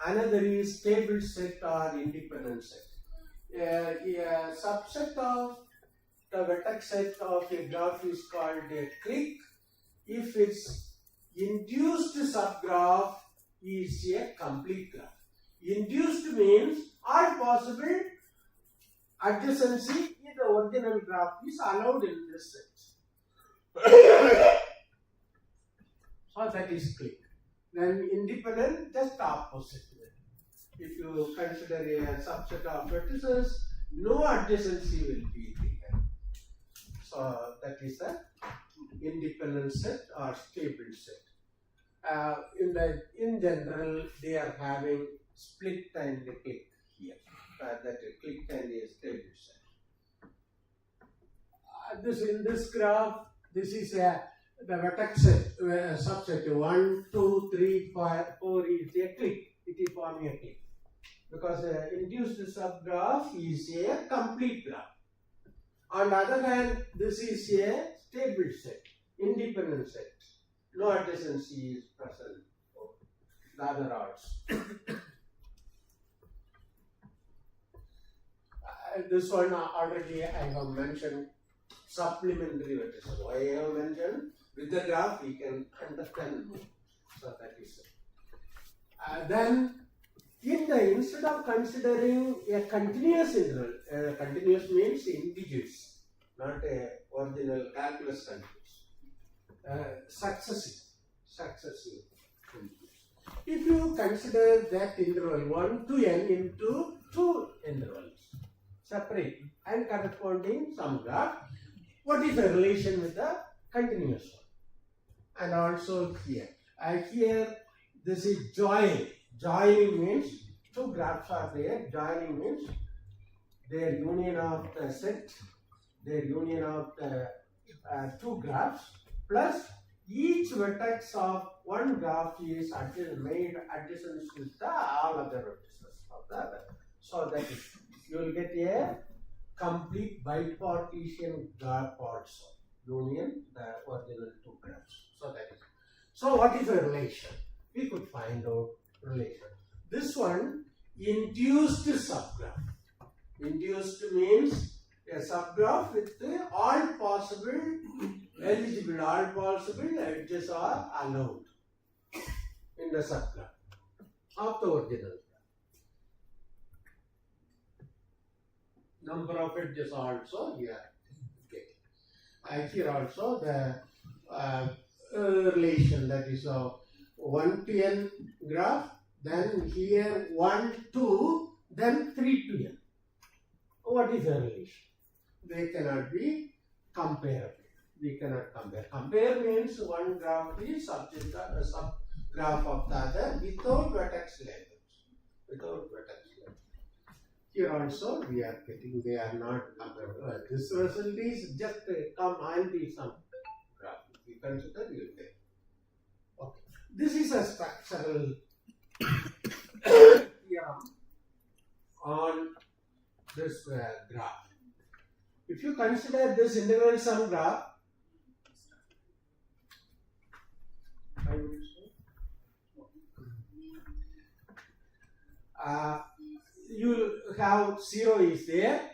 another is stable set or independent set. A subset of the vertex set of a graph is called a click if its induced subgraph is a complete graph. Induced means all possible adjacency in the original graph is allowed in this set. So that is click. Then independent, just opposite. If you consider a subset of vertices, no adjacency will be there. So that is the independent set or stable set. In general, they are having split and click here. That click and a stable set. In this graph, this is the vertex set, subset 1, 2, 3, 4 is a click. It is forming a click because induced subgraph is a complete graph. On the other hand, this is a stable set, independent set. No adjacency is present for the other odds. This one already I have mentioned supplementary vertices. Why I have mentioned? With the graph we can understand. So that is it. Then instead of considering a continuous interval, continuous means integers, not a original calculus continuous. Successive. If you consider that interval 1 to n into two intervals, separate and corresponding some graph, what is the relation with the continuous one? And also here. Here this is joining. Joining means two graphs are there. Joining means their union of the set, their union of the two graphs, plus each vertex of one graph is made adjacent with the all other vertices of the other. So that is, you will get a complete bipartition graph also, union the original two graphs. So that is. So what is a relation? We could find out relation. This one, induced subgraph. Induced means a subgraph with all possible eligible, all possible edges are allowed in the subgraph of the original graph. Number of edges also here. Here also the relation, that is a 1 to n graph, then here 1 to, then 3 to n. What is the relation? They cannot be comparable. We cannot compare. Compare means one graph is subject a subgraph of the other without vertex labels. Without vertex labels. Here also we are getting, they are not comparable. This result is just come and be some graph. We consider you will get. Okay. This is a structural theorem on this graph. If you consider this integral sum graph, you have 0 is there,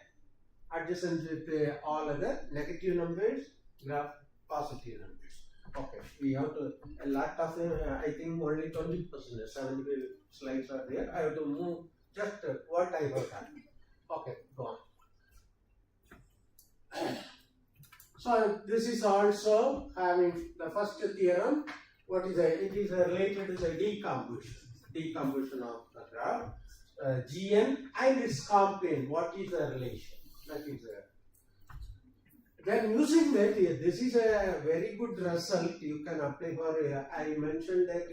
adjacent with all other negative numbers, graph positive numbers. Okay, we have to, a lot of, I think only 20%, 70 slides are there. I have to move just what I have done. Okay, go on. So this is also having the first theorem. What is it? It is related to the decomposition of the graph, Gn and its complane. What is the relation? That is then using that, this is a very good result you can apply for. I mentioned that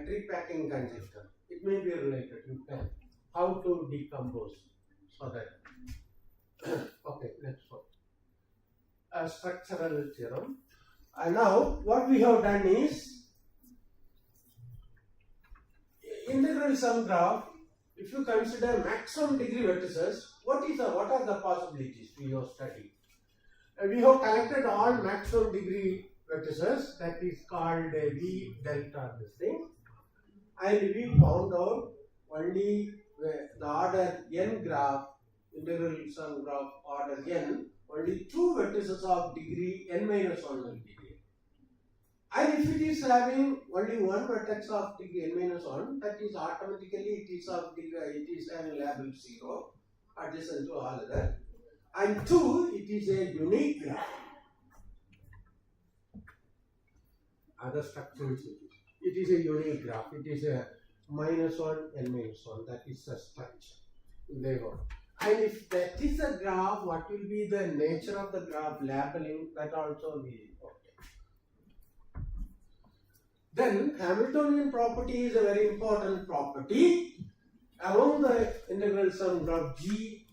tree packing conjecture. It may be related. You can how to decompose so that. Okay, next one. A structural theorem. And now what we have done is integral sum graph. If you consider maximum degree vertices, what are the possibilities we have studied? We have collected all maximum degree vertices, that is called V delta this thing, and we found out only the order n graph, integral sum graph order n, only 2 vertices of degree n minus 1 will be there. And if it is having only 1 vertex of degree n minus 1, that is automatically it is of degree, it is having label 0 adjacent to all other. And 2, it is a unique graph. Other structures, it is a unique graph. It is a minus 1 n minus 1. That is the structure. There go. And if that is a graph, what will be the nature of the graph labeling? That also we okay. Then Hamiltonian property is a very important property. Among the integral sum graph G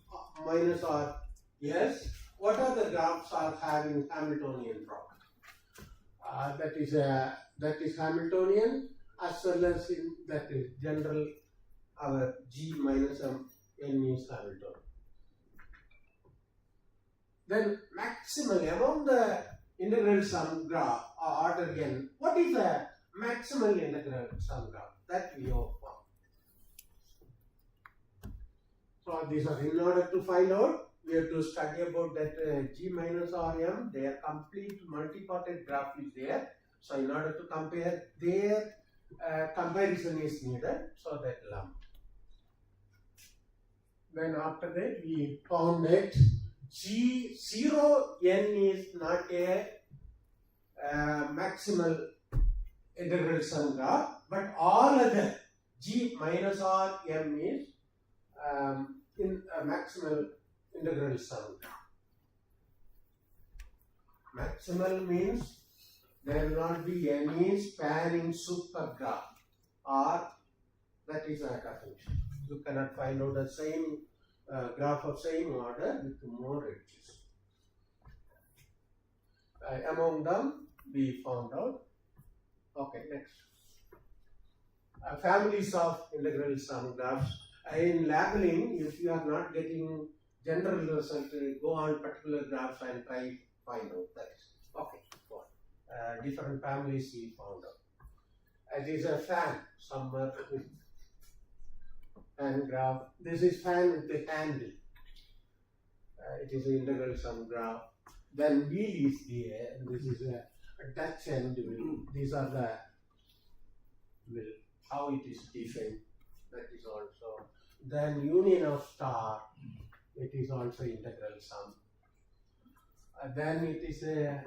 minus R, yes, what are the graphs are having Hamiltonian property? That is Hamiltonian, as well as in that is general our G minus M n is Hamiltonian. Then maximally among the integral sum graph or order n, what is the maximal integral sum graph? That we have found. So these are, in order to find out, we have to study about that G minus Rm, their complete multi-parted graph is there. So in order to compare, their comparison is needed, so that lump. Then after that, we found that G0 n is not a maximal integral sum graph, but all other G minus R m is in a maximal integral sum graph. Maximal means there will not be any spanning supergraph, or that is a definition. You cannot find out the same graph of same order with more edges. Among them, we found out. Okay, next. Families of integral sum graphs. In labeling, if you are not getting general result, go on particular graphs and try find out that. Okay, go on. Different families we found out. It is a fan, somewhere fan graph. This is fan with the handle. It is an integral sum graph. Then wheel is there, and this is a Dutch end wheel. These are the wheel, how it is defined. That is also. Then union of star, it is also integral sum. Then it is a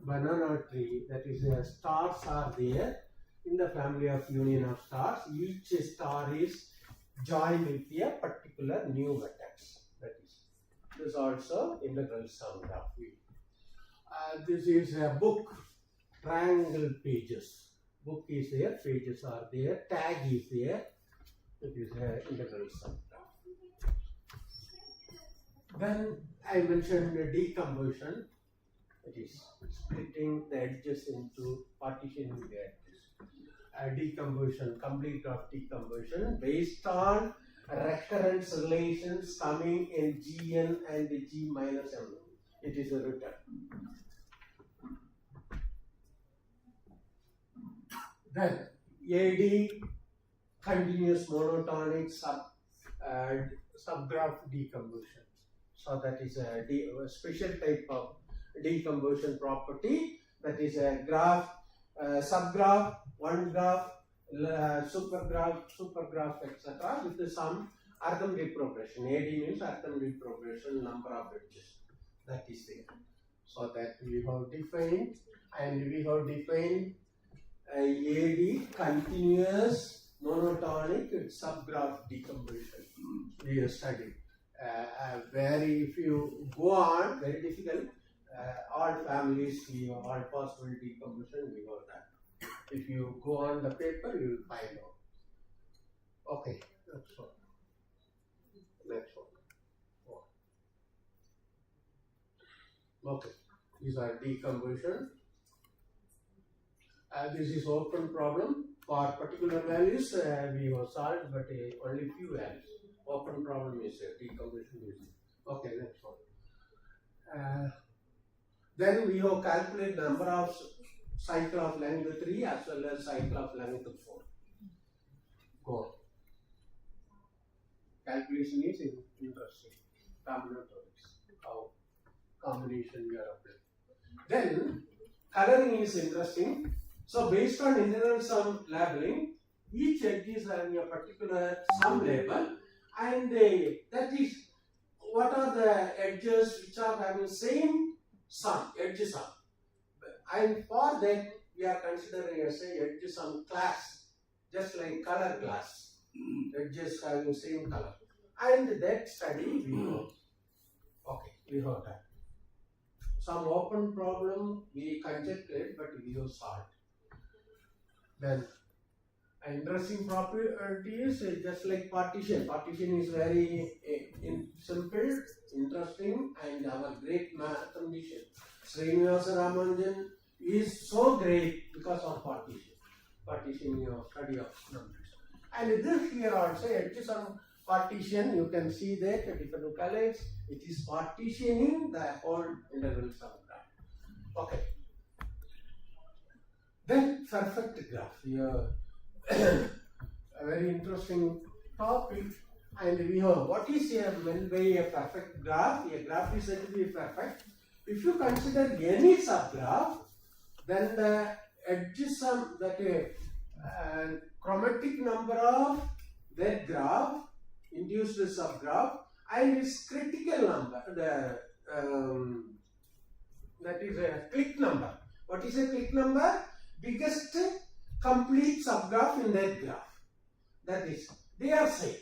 banana tree, that is stars are there in the family of union of stars. Each star is joined with a particular new vertex. That is, this also integral sum graph. This is a book, triangle pages. Book is there, pages are there, tag is there. It is an integral sum graph. Then I mentioned the decomposition. It is splitting the edges into partitioning the edges. Decomposition, complete graph decomposition based on recurrence relations coming in Gn and G minus M. It is written. Then AD continuous monotonic subgraph decomposition. So that is a special type of decomposition property. That is a graph, subgraph, one graph, supergraph, etc. with some arithmetic progression. AD means arithmetic progression, number of edges. That is there. So that we have defined, and we have defined AD continuous monotonic subgraph decomposition. We have studied. If you go on, very difficult. All families, all possible decomposition, we know that. If you go on the paper, you will find out. Okay, that's all. Next one. Okay, these are decomposition. This is open problem. For particular values, we have solved, but only few values. Open problem is decomposition is. Okay, next one. Then we have calculated number of cycle of length 3 as well as cycle of length 4. Go. Calculation is interesting. Combinatorics. How combination we are applying. Then coloring is interesting. So based on integral sum labeling, each edge is having a particular sum label, and that is what are the edges which are having same sum, edge sum. And for that we are considering as a edge sum class, just like color class, edges having same color. And that study we know. Okay, we know that. Some open problem we conjectured, but we have solved. Then interesting property is just like partition. Partition is very simple, interesting, and our great mathematician Srinivasa Ramanujan is so great because of partition. Partition, study of numbers. And this here also, it is some partition. You can see that different colors. It is partitioning the whole integral sum graph. Okay. Then perfect graph. Here, a very interesting topic. And we have what is here meant by a perfect graph. A graph is said to be perfect. If you consider any subgraph, then the edge sum, that chromatic number of that graph induced subgraph, and its critical number, that is a clique number. What is a clique number? Biggest complete subgraph in that graph. That is, they are same.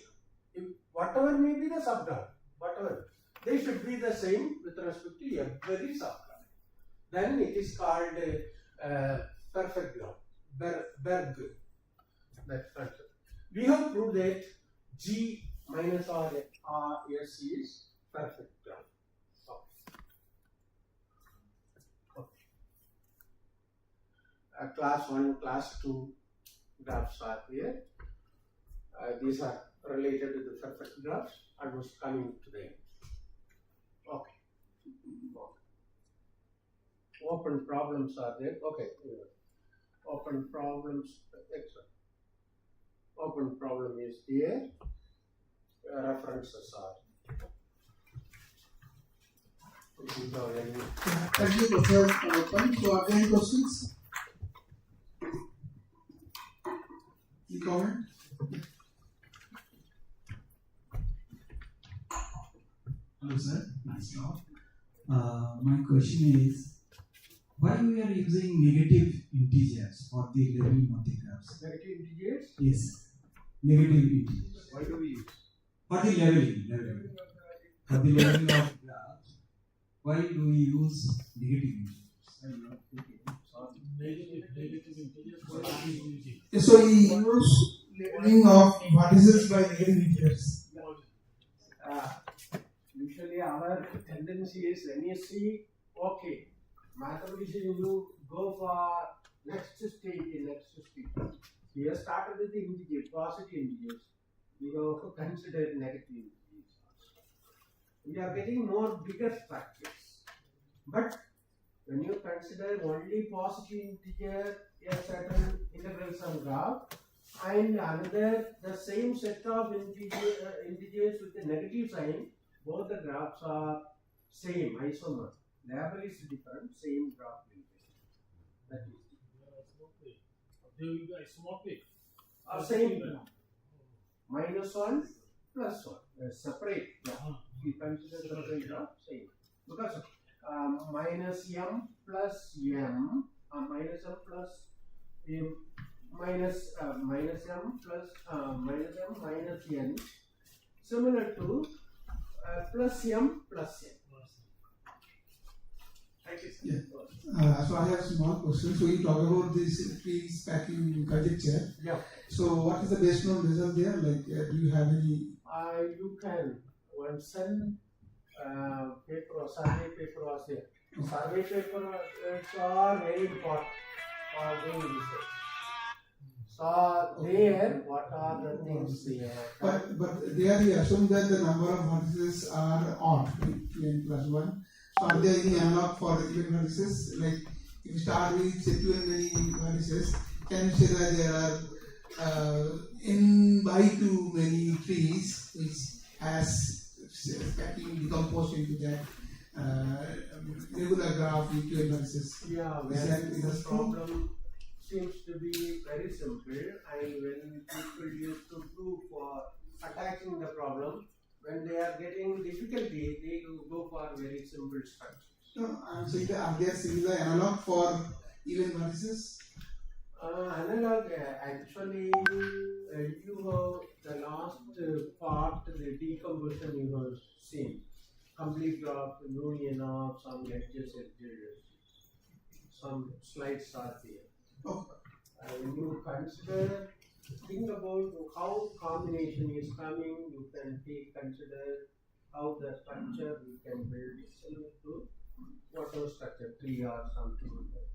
If whatever may be the subgraph, whatever, they should be the same with respect to every subgraph. Then it is called perfect graph, Berg. That's perfect. We have proved that G minus R S is perfect graph. Class 1, class 2 graphs are here. These are related to the perfect graphs. I was coming to them. Okay. Open problems are there. Okay. open problems, etc. Open problem is there, references are. If you have any Thank you, Professor Open. So, are there any questions? Any comment? Hello sir, nice job. My question is, why we are using negative integers for the leveling of the graphs? negative integers? Yes, negative integers. Why do we use? For the leveling. For the leveling of graphs, why do we use negative integers? I'm not thinking. Negative integers. What are you using? So, we use labeling of vertices by negative integers. Usually our tendency is when you see, okay, mathematics you go for next stage. We have started with the integers, positive integers. We have considered negative integers. We are getting more bigger structures. But when you consider only positive integer, a certain integral sum graph, and another the same set of integers with a negative sign, both the graphs are same, isomer. Label is different, same graph will be. That is. They will be isomorphic. Same graph. -1 plus 1. Separate graph. We consider separate graph, same. Because minus m plus m, minus m plus m, minus m plus minus m minus n, similar to plus m plus n. Yeah. So I have a small question. So you talk about this tree stacking conjecture. Yeah. So what is the best known result there? Like, do you have any? You can send paper or survey paper was there. Survey papers are very important for doing research. So there, what are the things there? But there we assume that the number of vertices are odd, 2n plus 1. So are there any analog for the given vertices? Like if you start with say 2n many vertices, can you say that there are n by 2 many trees which has stacking decomposed into that regular graph with 2n vertices? Yeah, the problem seems to be very simple, and when people used to do for attacking the problem, when they are getting difficulty, they go for very simple structures. So are there similar analog for even vertices? Analog, actually, you have the last part, the decomposition you have seen. Complete graph, union of some edges, some slides are there. When you think about how combination is coming, you can consider how the structure you can build similar to whatever structure, tree or something like that.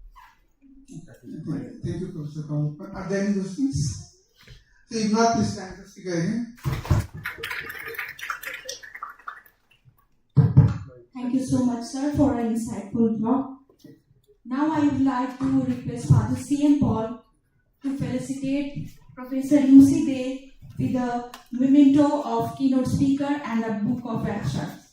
Thank you, Professor Kamal. Are there any questions? So if not, please stand to speak again. Thank you so much, sir, for an insightful talk. Now I would like to request Father C.M. Paul to felicitate Professor UC Day with a memento of keynote speaker and a book of actions.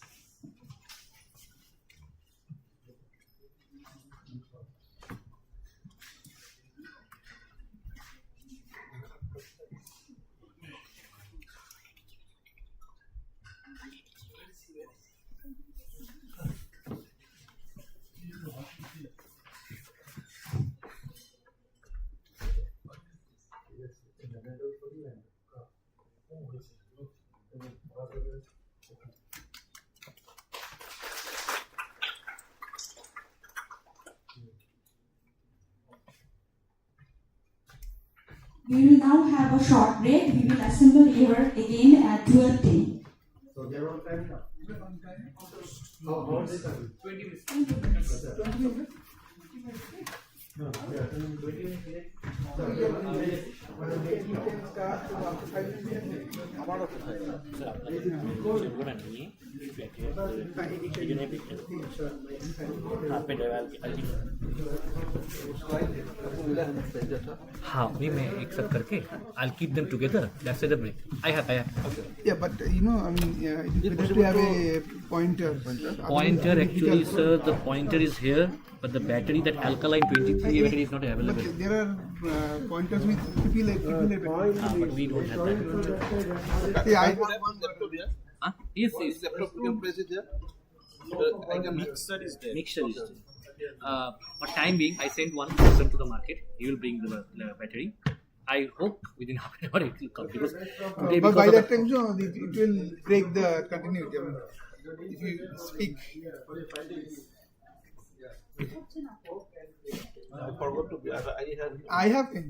We will now have a short break. We will assemble here again at 12:10. So there are time. How is it? 20 minutes. 20 minutes? No, yeah, 20 minutes. Sebenarnya हाँ we may accept करके I'll keep them together. That's the break. I have. Yeah, but you know, I mean, it's better to have a pointer. Pointer actually, sir, the pointer is here, but the battery, that alkaline 23 battery is not available. But there are pointers with triple A battery. But we don't have that. Yeah, Huh? Yes. Laptop you can place it there. Mixer is there. Mixture is there. For time being, I sent one person to the market. He will bring the battery. I hope within half an hour it will come because today but by because that time, so it will break the continuity. I mean, if you speak. I forgot to be. I have a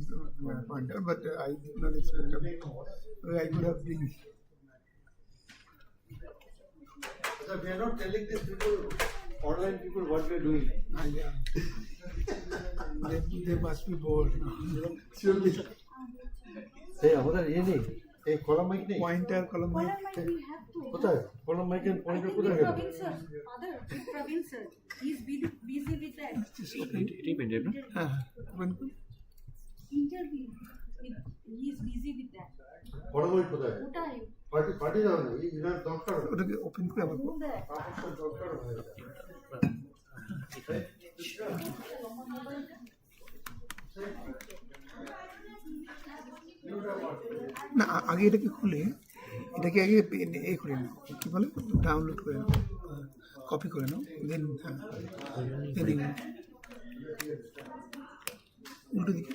pointer, but I did not expect it. I could have been. So we are not telling these people, online people, what we are doing. Yeah. they must be bored. Surely. Hey, আমাদের ইয়ে নেই, এই কলম mic নেই। Pointer, column. Column mic we have to. কোথায়? কলম মাইকের I pointer think কোথায় with গেল? Praveen sir, father, with Praveen sir, he's busy with that interview. He's busy with that. কলম মাইক কোথায়? কোথায়? পার্টি যাও না, এই ইনার দরকার হবে। ওটাকে ওপেন করে আবার Move that. অবশ্যই দরকার হবে এটা। না আগে এটাকে খুলে এটাকে আগে এ করে নাও কি বলে ডাউনলোড করে নাও কপি করে নাও দেন উল্টো দিকে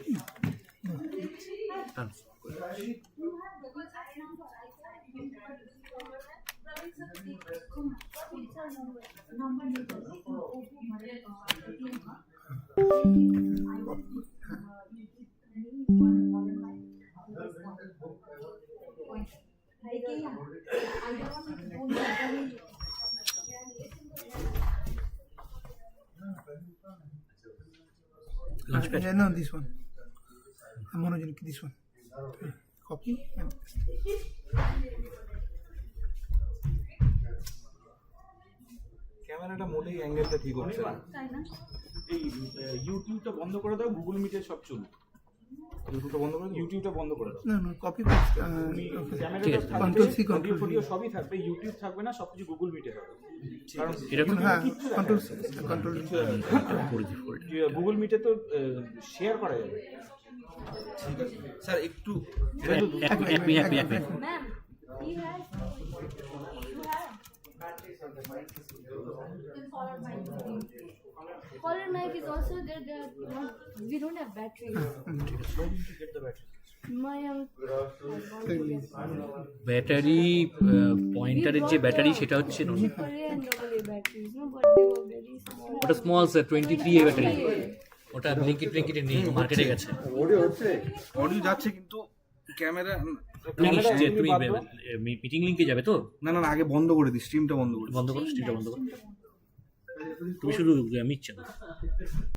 No, this one. Monogenic, this one. Copy and ক্যামেরাটা মোটেই অ্যাঙ্গেলটা ঠিক হচ্ছে না। এই ইউটিউবটা বন্ধ করে দাও, গুগল মিটে সব চলবে। ইউটিউবটা বন্ধ করে দাও, ইউটিউবটা বন্ধ করে দাও। no, copy paste. ক্যামেরাটা Control C, থাকবে, Control V. অডিও সবই থাকবে, ইউটিউব থাকবে না, সবকিছু গুগল মিটে হবে। কারণ হ্যাঁ কন্ট্রোল কন্ট্রোল গুগল মিটে তো শেয়ার করা যাবে। ঠিক আছে স্যার, একটু এক minute Ma'am, you have. Color mic is also there. We don't have batteries. My battery পয়েন্টারের যে ব্যাটারি সেটা হচ্ছে AAA and AA batteries, no, but they were very small. ওটা স্মল স্যার 23A ব্যাটারি ওটা ব্লিঙ্কিটে নেই মার্কেটে গেছে অডিও হচ্ছে? অডিও যাচ্ছে কিন্তু ক্যামেরা তুমি মিটিং লিংকে যাবে তো না আগে বন্ধ করে দিই, স্ট্রিমটা বন্ধ করে বন্ধ করো স্ট্রিমটা বন্ধ করো তুমি শুধু মিটছে না